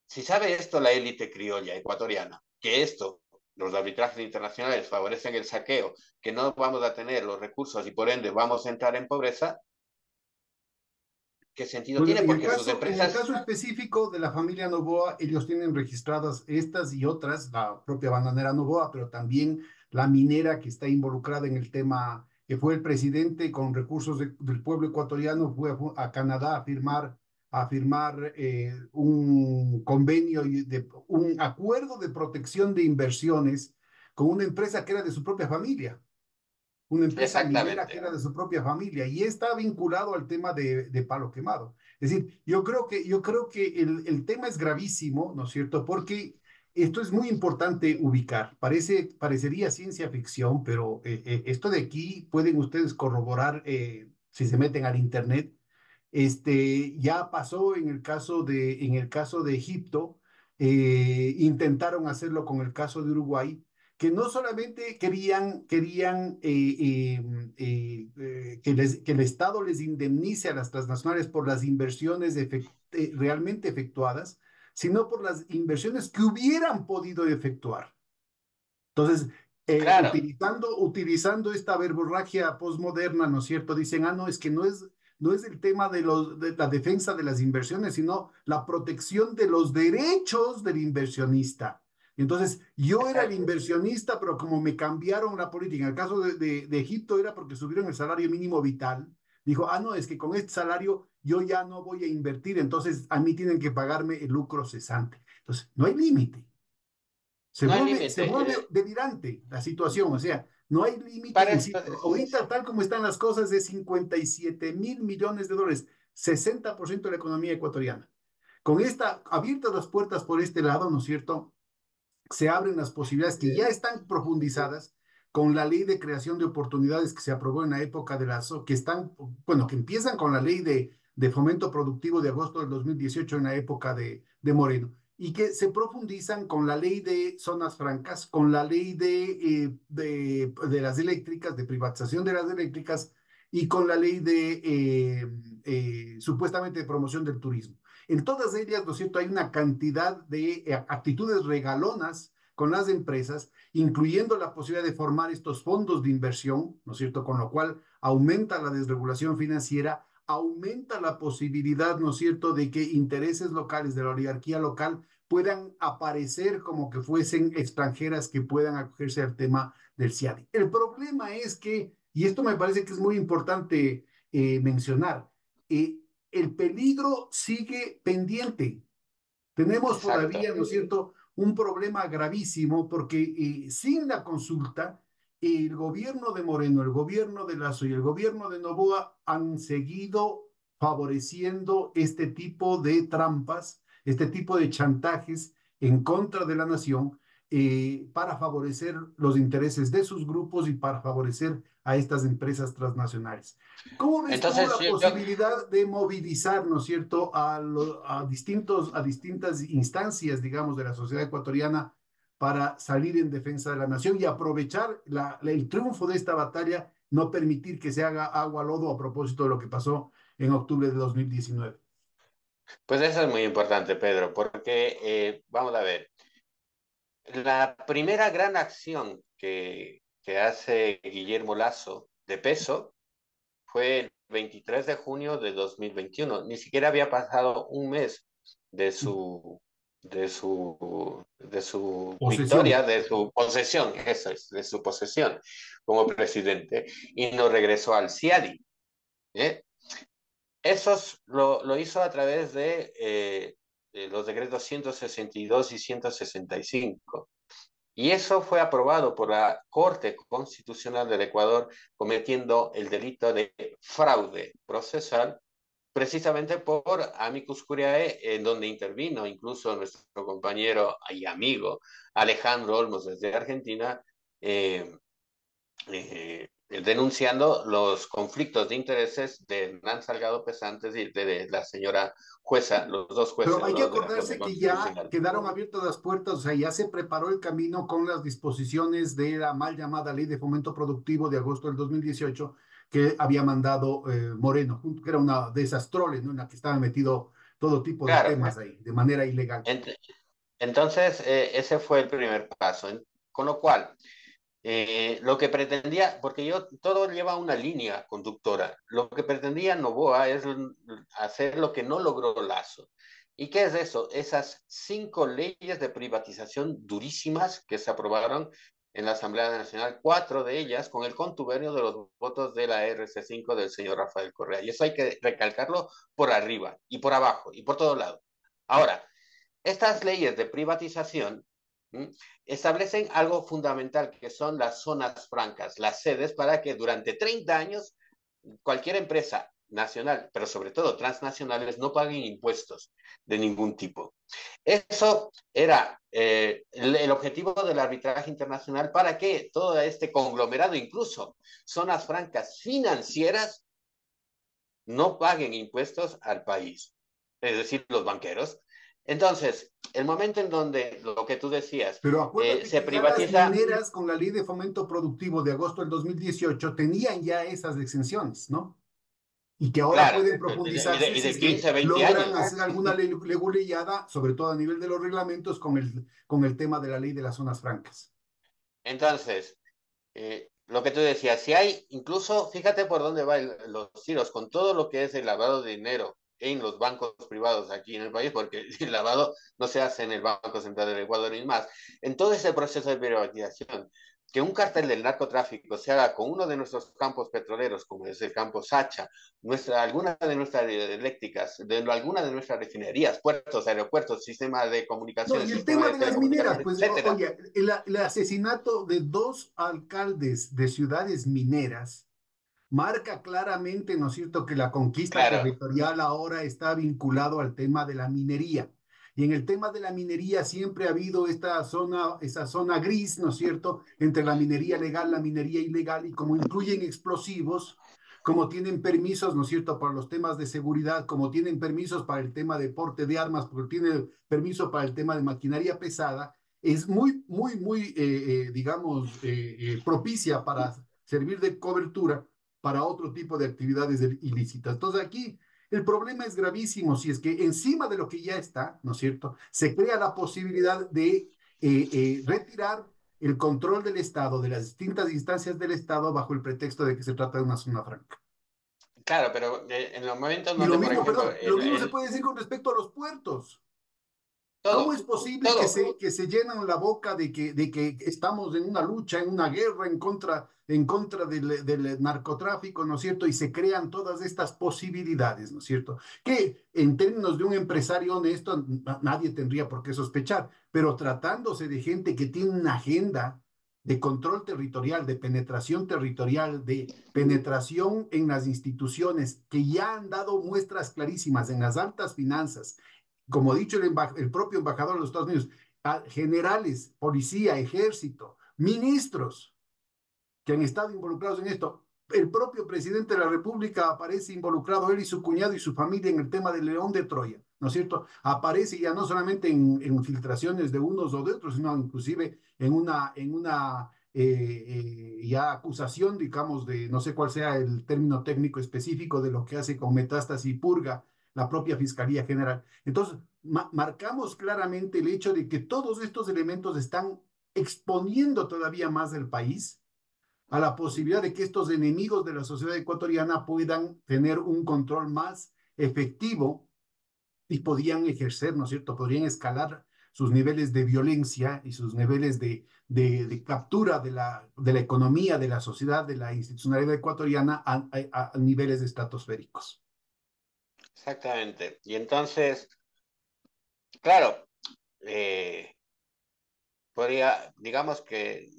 si sabe esto la élite criolla ecuatoriana, que esto, los arbitrajes internacionales favorecen el saqueo, que no vamos a tener los recursos y por ende vamos a entrar en pobreza, ¿qué sentido Bueno, tiene? en el Porque sus caso, en el empresas, caso específico de la familia Novoa, ellos tienen registradas estas y otras, la propia bananera Novoa, pero también la minera que está involucrada en el tema, que fue el presidente con recursos del pueblo ecuatoriano, fue a Canadá a firmar un convenio, un acuerdo de protección de inversiones con una empresa que era de su propia familia, una empresa minera que exactamente. era de su propia familia y está vinculado al tema de palo quemado. Es decir, yo creo que el tema es gravísimo, ¿no es cierto? Porque esto es muy importante ubicar. Parecería ciencia ficción, pero esto de aquí pueden ustedes corroborar si se meten al internet. Ya pasó en el caso de Egipto, intentaron hacerlo con el caso de Uruguay, que no solamente querían que el Estado les indemnice a las transnacionales por las inversiones realmente efectuadas, sino por las inversiones que hubieran podido efectuar. Entonces, Claro, utilizando esta verborragia postmoderna, ¿no es cierto? Dicen, ah, no, es que no es el tema de la defensa de las inversiones, sino la protección de los derechos del inversionista. Entonces, yo era el exacto. inversionista, pero como me cambiaron la política, en el caso de Egipto era porque subieron el salario mínimo vital, dijo, ah, no, es que con este salario yo ya no voy a invertir, entonces a mí tienen que pagarme el lucro cesante. Entonces, no hay límite. Se No hay vuelve, se límite. vuelve delirante la situación, o sea, no hay límite, Para, insisto. Ahorita, tal como están las cosas, de 57.000 millones de dólares, 60% de la economía ecuatoriana. Con esta, abiertas las puertas por este lado, ¿no es cierto? Se abren las posibilidades que ya están profundizadas con la ley de creación de oportunidades que se aprobó en la época de las, que están, bueno, que empiezan con la ley de fomento productivo de agosto del 2018 en la época de Moreno y que se profundizan con la ley de zonas francas, con la ley de las eléctricas, de privatización de las eléctricas y con la ley supuestamente de promoción del turismo. En todas ellas, ¿no es cierto?, hay una cantidad de actitudes regalonas con las empresas, incluyendo la posibilidad de formar estos fondos de inversión, ¿no es cierto?, con lo cual aumenta la desregulación financiera, aumenta la posibilidad, ¿no es cierto?, de que intereses locales de la oligarquía local puedan aparecer como que fuesen extranjeras que puedan acogerse al tema del CIADI. El problema es que, y esto me parece que es muy importante mencionar, eh, el peligro sigue pendiente. Tenemos todavía, exacto. ¿no es cierto?, un problema gravísimo porque sin la consulta, el gobierno de Moreno, el gobierno de Lazo y el gobierno de Novoa han seguido favoreciendo este tipo de trampas, este tipo de chantajes en contra de la nación para favorecer los intereses de sus grupos y para favorecer a estas empresas transnacionales. ¿Cómo ves tú Entonces, la posibilidad de movilizar, ¿no es cierto?, a distintas instancias, digamos, de la sociedad ecuatoriana para salir en defensa de la nación y aprovechar el triunfo de esta batalla, no permitir que se haga agua a lodo a propósito de lo que pasó en octubre de 2019? pues eso es muy importante, Pedro, porque vamos a ver, la primera gran acción que hace Guillermo Lasso de peso fue el 23 de junio de 2021. Ni siquiera había pasado un mes de su victoria, Posesión. de su posesión, eso es, de su posesión como presidente, y no regresó al CIADI. ¿Eh? Eso lo hizo a través de los decretos 162 y 165. Y eso fue aprobado por la Corte Constitucional del Ecuador cometiendo el delito de fraude procesal, precisamente por amicus curiae, en donde intervino incluso nuestro compañero y amigo Alejandro Olmos desde Argentina, eh, denunciando los conflictos de intereses de Hernán Salgado Pesantes y de la señora jueza, los dos Pero jueces, hay que ¿no?, de la Corte acordarse que ya Constitucional. quedaron abiertas las puertas, o sea, ya se preparó el camino con las disposiciones de la mal llamada Ley de Fomento Productivo de agosto del 2018 que había mandado Moreno, que era una de esas troles, ¿no?, en la que estaban metido todo tipo de Claro, temas ahí, de manera ilegal. ent entonces ese fue el primer paso. Con lo cual, lo que pretendía, porque yo todo lleva una línea conductora, lo que pretendía Novoa es hacer lo que no logró Lazo. ¿Y qué es eso? Esas 5 leyes de privatización durísimas que se aprobaron en la Asamblea Nacional, 4 de ellas con el contubernio de los votos de la RC5 del señor Rafael Correa. Y eso hay que recalcarlo por arriba y por abajo y por todo lado. Ahora, estas leyes de privatización establecen algo fundamental, que son las zonas francas, las sedes, para que durante 30 años cualquier empresa nacional, pero sobre todo transnacionales, no paguen impuestos de ningún tipo. Eso era el objetivo del arbitraje internacional, para que todo este conglomerado, incluso zonas francas financieras, no paguen impuestos al país, es decir, los banqueros. Entonces, el momento en donde lo que tú decías Pero acuérdate se que ya las privatiza, mineras con la Ley de Fomento Productivo de agosto del 2018 tenían ya esas exenciones, ¿no? Y que ahora claro, pueden y profundizarse si de es que 15, 20 logran años. hacer alguna leguleyada, sobre todo a nivel de los reglamentos, con el tema de la ley de las zonas francas. Entonces, lo que tú decías, si hay, incluso, fíjate por dónde van los tiros, con todo lo que es el lavado de dinero en los bancos privados aquí en el país, porque el lavado no se hace en el Banco Central del Ecuador ni más. En todo ese proceso de privatización, que un cartel del narcotráfico se haga con uno de nuestros campos petroleros, como es el campo Sacha, alguna de nuestras eléctricas, alguna de nuestras refinerías, puertos, aeropuertos, sistemas de No, comunicaciones, y el sistemas tema de de las mineras, telecomunicaciones, pues, etcétera. oye, el asesinato de dos alcaldes de ciudades mineras marca claramente, ¿no es cierto?, que la conquista Claro, territorial ahora está vinculado al tema de la minería. Y en el tema de la minería siempre ha habido esa zona gris, ¿no es cierto?, entre la minería legal, la minería ilegal, y como incluyen explosivos, como tienen permisos, ¿no es cierto?, para los temas de seguridad, como tienen permisos para el tema de porte de armas, porque tienen permiso para el tema de maquinaria pesada, es digamos, propicia para servir de cobertura para otro tipo de actividades ilícitas. Entonces aquí el problema es gravísimo si es que encima de lo que ya está, ¿no es cierto?, se crea la posibilidad de retirar el control del Estado, de las distintas instancias del Estado, bajo el pretexto de que se trata de una zona franca. claro, pero en los momentos Y lo donde, por mismo, ejemplo, perdón, y lo mismo se puede decir con respecto a los puertos. ¿Cómo todo, es posible que todo, se llenan la boca de que estamos en una lucha, en una guerra en contra del narcotráfico, ¿no es cierto? Y se crean todas estas posibilidades, ¿no es cierto? Que en términos de un empresario honesto, nadie tendría por qué sospechar, pero tratándose de gente que tiene una agenda de control territorial, de penetración territorial, de penetración en las instituciones, que ya han dado muestras clarísimas en las altas finanzas, como ha dicho el propio embajador de los Estados Unidos, generales, policía, ejército, ministros que han estado involucrados en esto. El propio presidente de la República aparece involucrado, él y su cuñado y su familia, en el tema del León de Troya, ¿no es cierto? Aparece ya no solamente en filtraciones de unos o de otros, sino inclusive ya acusación, digamos, de no sé cuál sea el término técnico específico de lo que hace con metástasis y purga la propia Fiscalía General. Entonces, marcamos claramente el hecho de que todos estos elementos están exponiendo todavía más el país a la posibilidad de que estos enemigos de la sociedad ecuatoriana puedan tener un control más efectivo y podían ejercer, ¿no es cierto? Podrían escalar sus niveles de violencia y sus niveles de captura de la economía, de la sociedad, de la institucionalidad ecuatoriana a niveles estratosféricos. exactamente. Y entonces, claro, eh, digamos que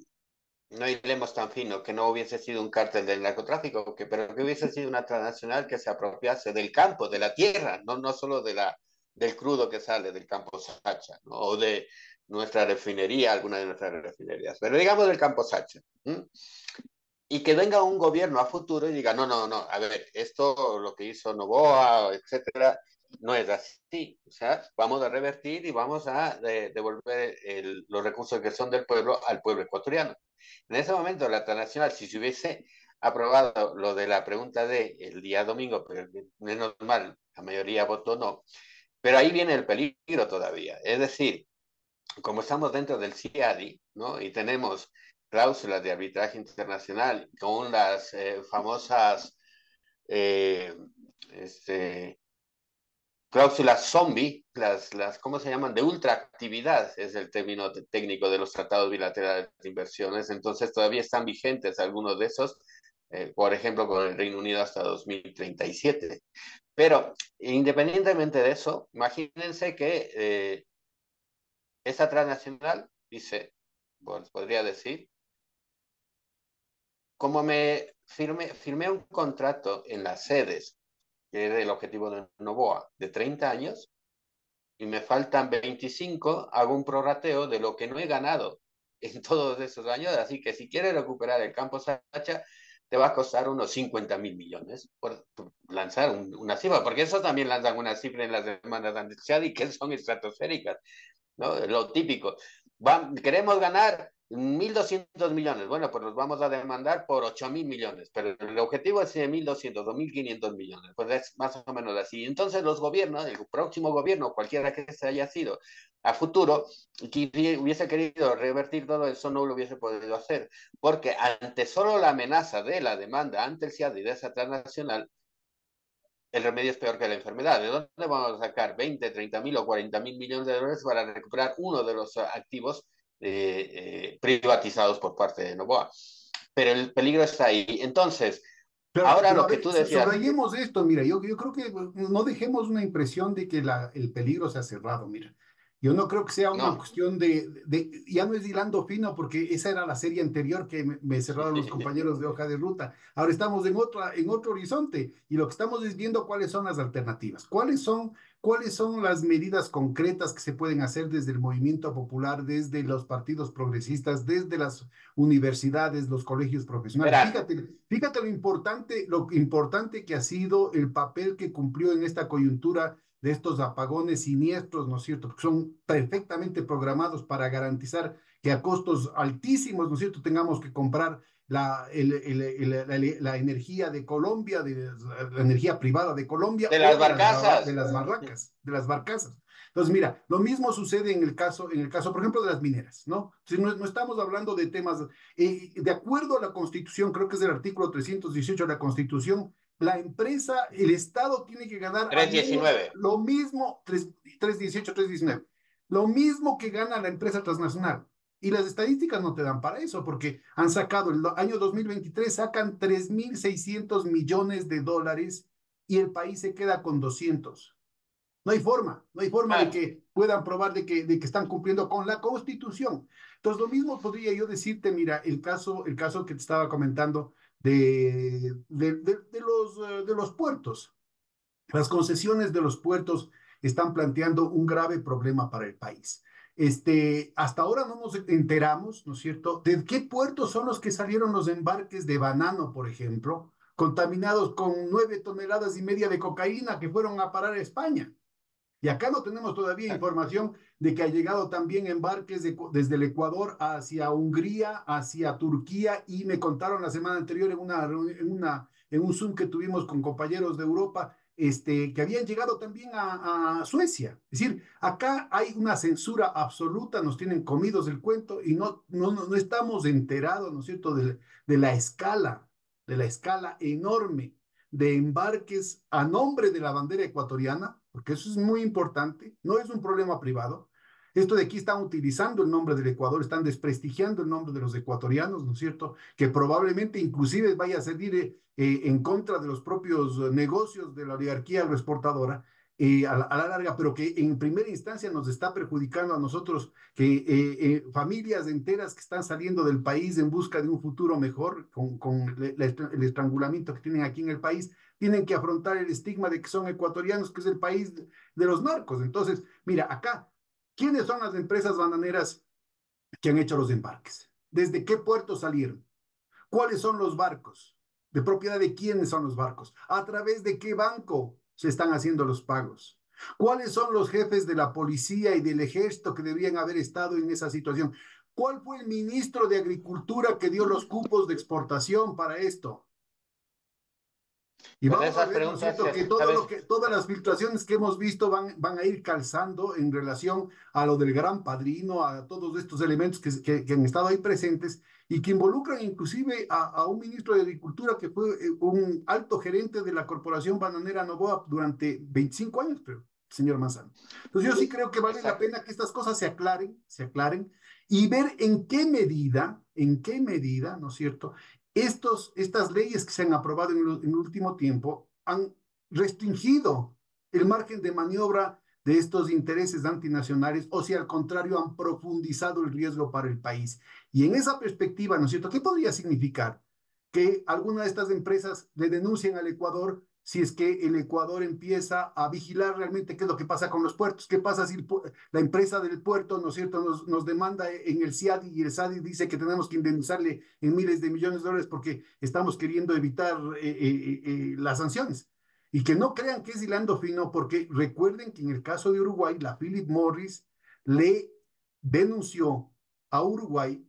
no hilemos tan fino, que no hubiese sido un cártel del narcotráfico, pero que hubiese sido una transnacional que se apropiase del campo, de la tierra, no solo del crudo que sale del campo Sacha, ¿no? O de nuestra refinería, alguna de nuestras refinerías, pero digamos del campo Sacha. ¿Mm? Y que venga un gobierno a futuro y diga, no, a ver, esto, lo que hizo Novoa, etcétera, no es así. O sea, vamos a revertir y vamos a devolver los recursos que son del pueblo al pueblo ecuatoriano. En ese momento, la transnacional, si se hubiese aprobado lo de la pregunta de el día domingo, pero menos mal, la mayoría votó no, pero ahí viene el peligro todavía. Es decir, como estamos dentro del CIADI, ¿no? Y tenemos cláusulas de arbitraje internacional con las famosas eh, este, cláusulas zombie, ¿cómo se llaman? De ultraactividad, es el término técnico de los tratados bilaterales de inversiones. Entonces todavía están vigentes algunos de esos, por ejemplo, con el Reino Unido hasta 2037. Pero independientemente de eso, imagínense que esa transnacional dice, bueno, podría decir, como firmé un contrato en las sedes, que era el objetivo de Novoa, de 30 años, y me faltan 25, hago un prorrateo de lo que no he ganado en todos esos años, así que si quieres recuperar el campo Sacha, te va a costar unos 50.000 millones por lanzar una cifra, porque eso también lanzan una cifra en las demandas anti y que son estratosféricas, ¿no? Lo típico. queremos ganar 1.200 millones. Bueno, pues los vamos a demandar por 8.000 millones, pero el objetivo es 1.200 o 1.500 millones. Pues es más o menos así. Entonces los gobiernos, el próximo gobierno, cualquiera que se haya sido a futuro, que hubiese querido revertir todo eso, no lo hubiese podido hacer, porque ante solo la amenaza de la demanda ante el CIAD y de esa transnacional, el remedio es peor que la enfermedad. ¿De dónde vamos a sacar 20, 30 mil o 40 mil millones de dólares para recuperar uno de los activos privatizados por parte de Novoa? Pero el peligro está ahí. Entonces, ahora Pero lo a que ver, tú decías, subrayemos esto, mira, yo creo que no dejemos una impresión de que el peligro se ha cerrado, mira. Yo no creo que sea una no. cuestión ya no es hilando fino, porque esa era la serie anterior que me cerraron los compañeros de hoja de ruta. Ahora estamos en otro horizonte y lo que estamos es viendo cuáles son las alternativas, cuáles son las medidas concretas que se pueden hacer desde el movimiento popular, desde los partidos progresistas, desde las universidades, los colegios profesionales. Verás, Fíjate lo importante que ha sido el papel que cumplió en esta coyuntura de estos apagones siniestros, ¿no es cierto? Que son perfectamente programados para garantizar que a costos altísimos, ¿no es cierto?, tengamos que comprar la energía de Colombia, la energía privada de Colombia de las o de barcazas, las barracas, de las barcazas. Entonces, mira, lo mismo sucede en el caso, por ejemplo, de las mineras, ¿no? Si no estamos hablando de temas, de acuerdo a la Constitución, creo que es el artículo 318 de la Constitución, la empresa, el Estado tiene que ganar al menos 319. lo mismo, 318, 319, lo mismo que gana la empresa transnacional. Y las estadísticas no te dan para eso, porque han sacado el año 2023, sacan 3.600 millones de dólares y el país se queda con 200. No hay forma de Claro. que puedan probar de que están cumpliendo con la Constitución. Entonces, lo mismo podría yo decirte, mira, el caso que te estaba comentando de los puertos. Las concesiones de los puertos están planteando un grave problema para el país. Hasta ahora no nos enteramos, ¿no es cierto?, de qué puertos son los que salieron los embarques de banano, por ejemplo, contaminados con 9,5 toneladas de cocaína que fueron a parar a España. Y acá no tenemos todavía información de que ha llegado también embarques desde el Ecuador hacia Hungría, hacia Turquía, y me contaron la semana anterior en un Zoom que tuvimos con compañeros de Europa, que habían llegado también a Suecia. Es decir, acá hay una censura absoluta, nos tienen comidos el cuento y no estamos enterados, ¿no es cierto?, de la escala enorme de embarques a nombre de la bandera ecuatoriana, porque eso es muy importante, no es un problema privado. Esto de aquí están utilizando el nombre del Ecuador, están desprestigiando el nombre de los ecuatorianos, ¿no es cierto? Que probablemente inclusive vaya a servir en contra de los propios negocios de la oligarquía agroexportadora a la larga, pero que en primera instancia nos está perjudicando a nosotros, que familias enteras que están saliendo del país en busca de un futuro mejor, con el estrangulamiento que tienen aquí en el país, tienen que afrontar el estigma de que son ecuatorianos, que es el país de los narcos. Entonces, mira, acá, ¿quiénes son las empresas bananeras que han hecho los embarques? ¿Desde qué puerto salieron? ¿Cuáles son los barcos? ¿De propiedad de quiénes son los barcos? ¿A través de qué banco se están haciendo los pagos? ¿Cuáles son los jefes de la policía y del ejército que debían haber estado en esa situación? ¿Cuál fue el ministro de Agricultura que dio los cupos de exportación para esto? Y Pues vamos a esas ver, ¿no es preguntas, cierto?, que ¿sabes? todas las filtraciones que hemos visto van a ir calzando en relación a lo del Gran Padrino, a todos estos elementos que han estado ahí presentes y que involucran inclusive a un ministro de Agricultura que fue un alto gerente de la Corporación Bananera Novoa durante 25 años, creo, señor Manzano. Entonces yo sí creo que vale la Exacto. pena que estas cosas se aclaren y ver en qué medida, ¿no es cierto?, estas leyes que se han aprobado en el último tiempo han restringido el margen de maniobra de estos intereses antinacionales, o si al contrario han profundizado el riesgo para el país. Y en esa perspectiva, ¿no es cierto?, ¿qué podría significar? Que alguna de estas empresas le denuncien al Ecuador si es que el Ecuador empieza a vigilar realmente qué es lo que pasa con los puertos. ¿Qué pasa si la empresa del puerto, ¿no es cierto?, nos demanda en el CIADI y el CIADI dice que tenemos que indemnizarle en miles de millones de dólares porque estamos queriendo evitar las sanciones? Y que no crean que es hilando fino, porque recuerden que en el caso de Uruguay, la Philip Morris le denunció a Uruguay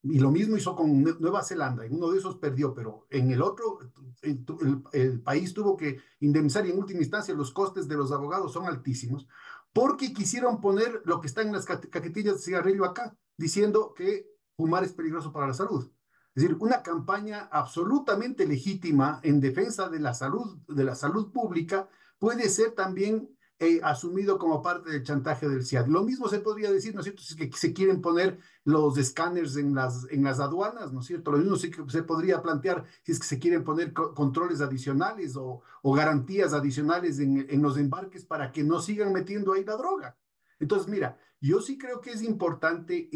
y lo mismo hizo con Nueva Zelanda. En uno de esos perdió, pero en el otro, el país tuvo que indemnizar y en última instancia los costes de los abogados son altísimos porque quisieron poner lo que está en las cajetillas de cigarrillo acá, diciendo que fumar es peligroso para la salud. Es decir, una campaña absolutamente legítima en defensa de la salud pública puede ser también asumido como parte del chantaje del CIAD. Lo mismo se podría decir, ¿no es cierto?, si es que se quieren poner los escáneres en las aduanas, ¿no es cierto? Lo mismo se podría plantear si es que se quieren poner controles adicionales o garantías adicionales en los embarques para que no sigan metiendo ahí la droga. Entonces, mira, yo sí creo que es importante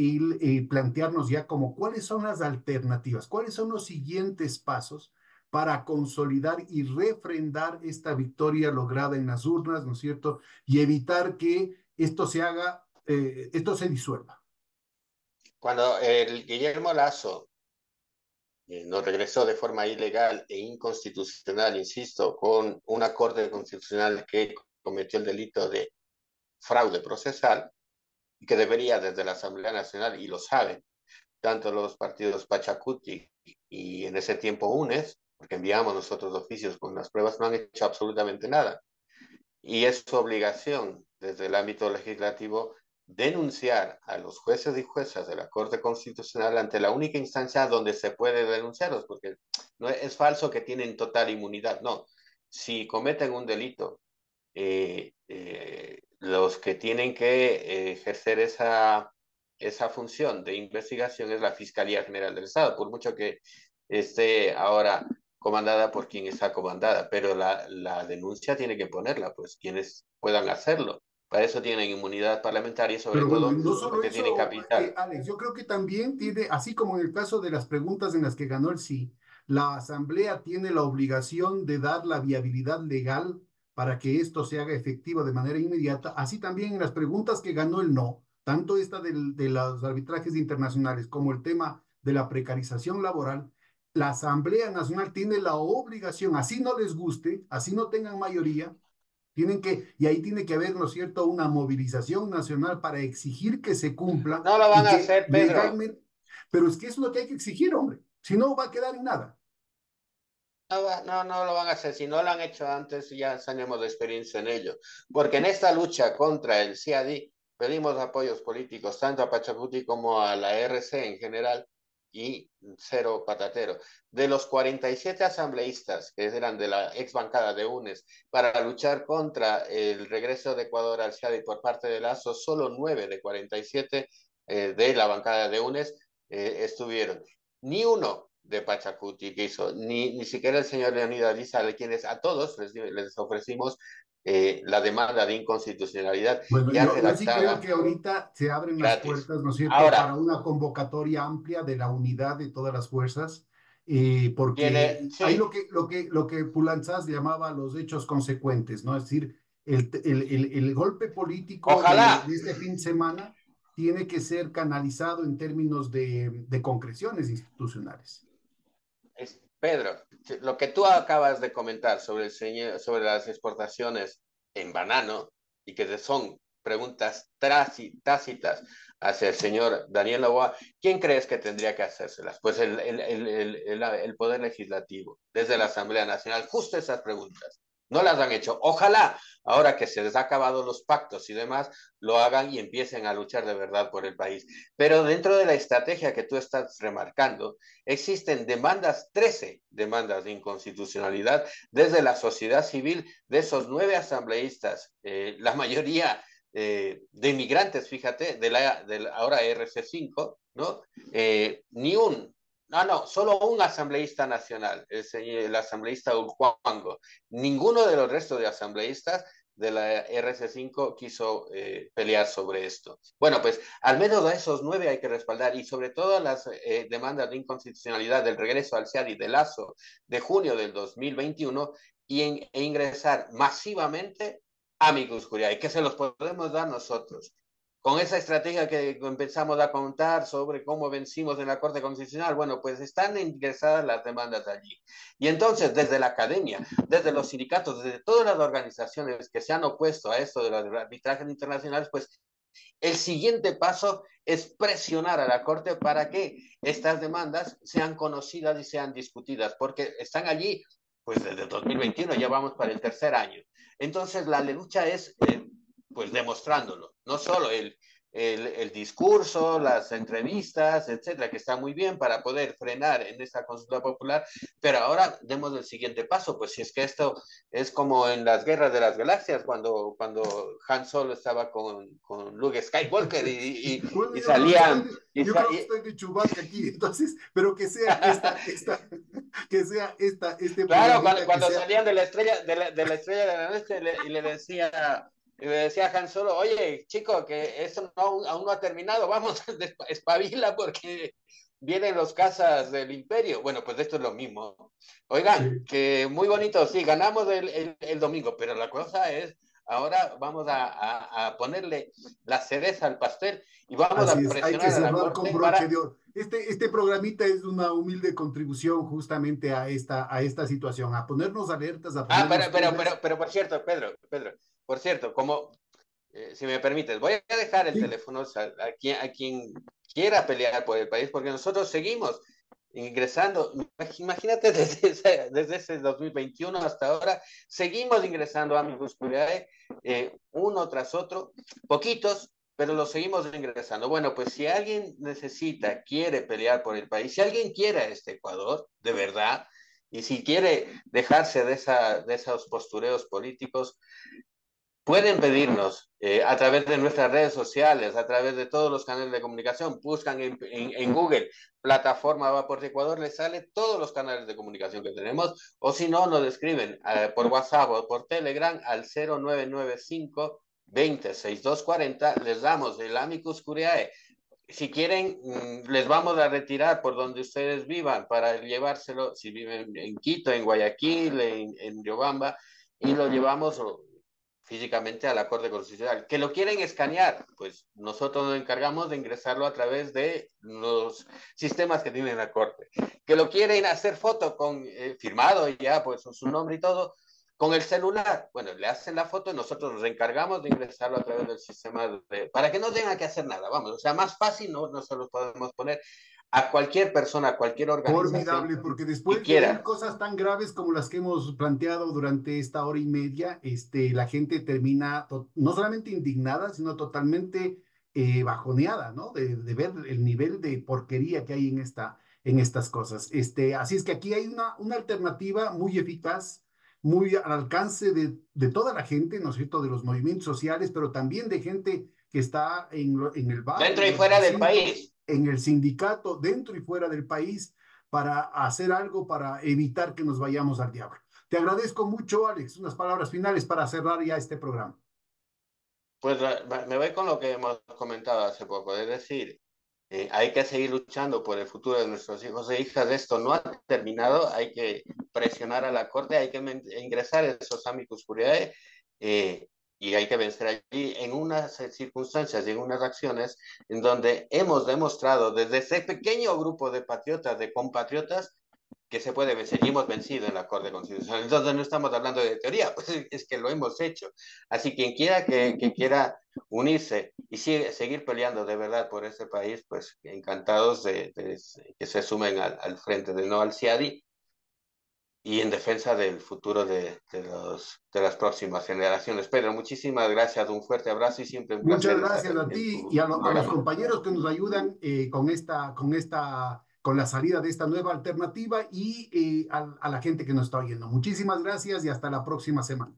plantearnos ya como cuáles son las alternativas, cuáles son los siguientes pasos para consolidar y refrendar esta victoria lograda en las urnas, ¿no es cierto? Y evitar que esto se haga, esto se disuelva. Cuando el Guillermo Lasso nos regresó de forma ilegal e inconstitucional, insisto, con una Corte Constitucional que cometió el delito de fraude procesal y que debería desde la Asamblea Nacional, y lo saben, tanto los partidos Pachacuti y en ese tiempo UNES, porque enviamos nosotros oficios con las pruebas, no han hecho absolutamente nada. Y es su obligación desde el ámbito legislativo denunciar a los jueces y juezas de la Corte Constitucional ante la única instancia donde se puede denunciarlos, porque no es falso que tienen total inmunidad, no. Si cometen un delito, los que tienen que ejercer esa función de investigación es la Fiscalía General del Estado, por mucho que esté ahora comandada por quien está comandada, pero la denuncia tiene que ponerla, pues quienes puedan hacerlo. Para eso tienen inmunidad parlamentaria y sobre Pero bueno, todo no solo porque tienen eso, capital. Alex, yo creo que también tiene, así como en el caso de las preguntas en las que ganó el sí, la Asamblea tiene la obligación de dar la viabilidad legal para que esto se haga efectivo de manera inmediata, así también en las preguntas que ganó el no, tanto esta de los arbitrajes internacionales como el tema de la precarización laboral, la Asamblea Nacional tiene la obligación, así no les guste, así no tengan mayoría, y ahí tiene que haber, ¿no es cierto?, una movilización nacional para exigir que se cumpla No lo y van a que hacer, Pedro. legalmente, pero es que eso es lo que hay que exigir, hombre, si no va a quedar en nada. No lo van a hacer. Si no lo han hecho antes, ya tenemos de experiencia en ello. Porque en esta lucha contra el CIADI pedimos apoyos políticos tanto a Pachacuti como a la RC en general y cero patatero. De los 47 asambleístas que eran de la ex bancada de UNES para luchar contra el regreso de Ecuador al CIADI por parte de Lazo, solo 9 de 47 de la bancada de UNES estuvieron. Ni uno de Pachacuti que hizo, ni siquiera el señor Leonidas Diza, a quienes a todos les ofrecimos la demanda de inconstitucionalidad Bueno, ya yo sí creo redactada que ahorita se abren las gratis. puertas, ¿no es cierto?, Ahora, para una convocatoria amplia de la unidad de todas las fuerzas, tiene, porque hay sí, lo que Pulanzas llamaba los hechos consecuentes, ¿no? Es decir, el golpe político ojalá, de este fin de semana tiene que ser canalizado en términos de concreciones institucionales. Pedro, lo que tú acabas de comentar sobre las exportaciones en banano y que son preguntas tácitas hacia el señor Daniel Noboa, ¿quién crees que tendría que hacérselas? Pues el Poder Legislativo, desde la Asamblea Nacional, justo esas preguntas. No las han hecho. Ojalá, ahora que se les ha acabado los pactos y demás, lo hagan y empiecen a luchar de verdad por el país. Pero dentro de la estrategia que tú estás remarcando, existen demandas, 13 demandas de inconstitucionalidad desde la sociedad civil de esos 9 asambleístas, la mayoría de inmigrantes, fíjate, de la ahora RC5, ¿no? Ni un, no, solo un asambleísta nacional, el asambleísta Urjuango. Ninguno de los restos de asambleístas de la RC5 quiso pelear sobre esto. Bueno, pues al menos a esos 9 hay que respaldar y sobre todo las demandas de inconstitucionalidad del regreso al CIADI de Lazo de junio del 2021 e ingresar masivamente a Amicus Curiae, que se los podemos dar nosotros. Con esa estrategia que empezamos a contar sobre cómo vencimos en la Corte Constitucional, bueno, pues están ingresadas las demandas allí. Y entonces, desde la academia, desde los sindicatos, desde todas las organizaciones que se han opuesto a esto de los arbitrajes internacionales, pues El siguiente paso es presionar a la Corte para que estas demandas sean conocidas y sean discutidas, porque están allí pues desde 2021, ya vamos para el tercer año. Entonces la lucha es pues demostrándolo, no solo el discurso, las entrevistas, etcétera, que está muy bien para poder frenar en esta consulta popular, pero ahora demos el siguiente paso, pues si es que esto es como en las guerras de las galaxias, cuando Han Solo estaba con Luke Skywalker Bueno, y yo creo que salían... yo creo que estoy de Chewbacca aquí, entonces, pero que sea que sea este Claro, programita que cuando sea. salían de la estrella de la noche y le decía a Han Solo, oye, chico, que eso no, aún no ha terminado, vamos, espabila porque vienen los cazas del Imperio. Bueno, pues esto es lo mismo. Oigan, Sí. que muy bonito, sí, ganamos el domingo, pero la cosa es, ahora vamos a ponerle la cereza al pastel y vamos Así a es, hay que presionar a la cerrar con Corte broche para... de oro. Este programita es una humilde contribución justamente a esta situación, a ponernos alertas, a Ah, ponernos firmes. pero por cierto, Pedro, por cierto, como si me permites, voy a dejar el Sí, teléfono a quien quiera pelear por el país, porque nosotros seguimos ingresando. Imagínate desde ese 2021 hasta ahora, seguimos ingresando a Amicus Curiae, uno tras otro, poquitos, pero los seguimos ingresando. Bueno, pues si alguien necesita, quiere pelear por el país, si alguien quiere a este Ecuador, de verdad, y si quiere dejarse de esos postureos políticos, pueden pedirnos a través de nuestras redes sociales, a través de todos los canales de comunicación. Buscan en Google plataforma Vapor de Ecuador, les sale todos los canales de comunicación que tenemos, o si no, nos escriben por WhatsApp o por Telegram al 0995 206240, les damos el Amicus Curiae. Si quieren, les vamos a retirar por donde ustedes vivan para llevárselo, si viven en Quito, en Guayaquil, en Riobamba, y lo llevamos físicamente a la Corte Constitucional. Que lo quieren escanear, pues nosotros nos encargamos de ingresarlo a través de los sistemas que tiene la Corte. Que lo quieren hacer foto con firmado ya, pues su nombre y todo, con el celular. Bueno, le hacen la foto y nosotros nos encargamos de ingresarlo a través del sistema para que no tengan que hacer nada, vamos, o sea, más fácil no se lo podemos poner a cualquier persona, a cualquier organización formidable, porque que después de oír quiera. cosas tan graves como las que hemos planteado durante esta hora y media, la gente termina no solamente indignada, sino totalmente bajoneada, ¿no? De ver el nivel de porquería que hay en estas cosas. Así es que aquí hay una alternativa muy eficaz, muy al alcance de toda la gente, ¿no es cierto?, de los movimientos sociales, pero también de gente que está en el barrio, Dentro en y los fuera del recintos, país. en el sindicato, dentro y fuera del país, para hacer algo para evitar que nos vayamos al diablo. Te agradezco mucho, Alex. Unas palabras finales para cerrar ya este programa. Pues me voy con lo que hemos comentado hace poco, es decir, hay que seguir luchando por el futuro de nuestros hijos e hijas. Esto no ha terminado, hay que presionar a la Corte, hay que ingresar esos amicus curiae y hay que vencer allí en unas circunstancias y en unas acciones en donde hemos demostrado desde ese pequeño grupo de patriotas, de compatriotas, que se puede vencer y hemos vencido en la Corte Constitucional. Entonces no estamos hablando de teoría, pues es que lo hemos hecho. Así quien quiera que quiera unirse y seguir peleando de verdad por este país, pues encantados de que se sumen al frente del no al CIADI y en defensa del futuro de las próximas generaciones. Pedro, muchísimas gracias, un fuerte abrazo y siempre un Muchas placer estar gracias a en ti y tu a los programa. compañeros que nos ayudan con la salida de esta nueva alternativa y a la gente que nos está oyendo. Muchísimas gracias y hasta la próxima semana.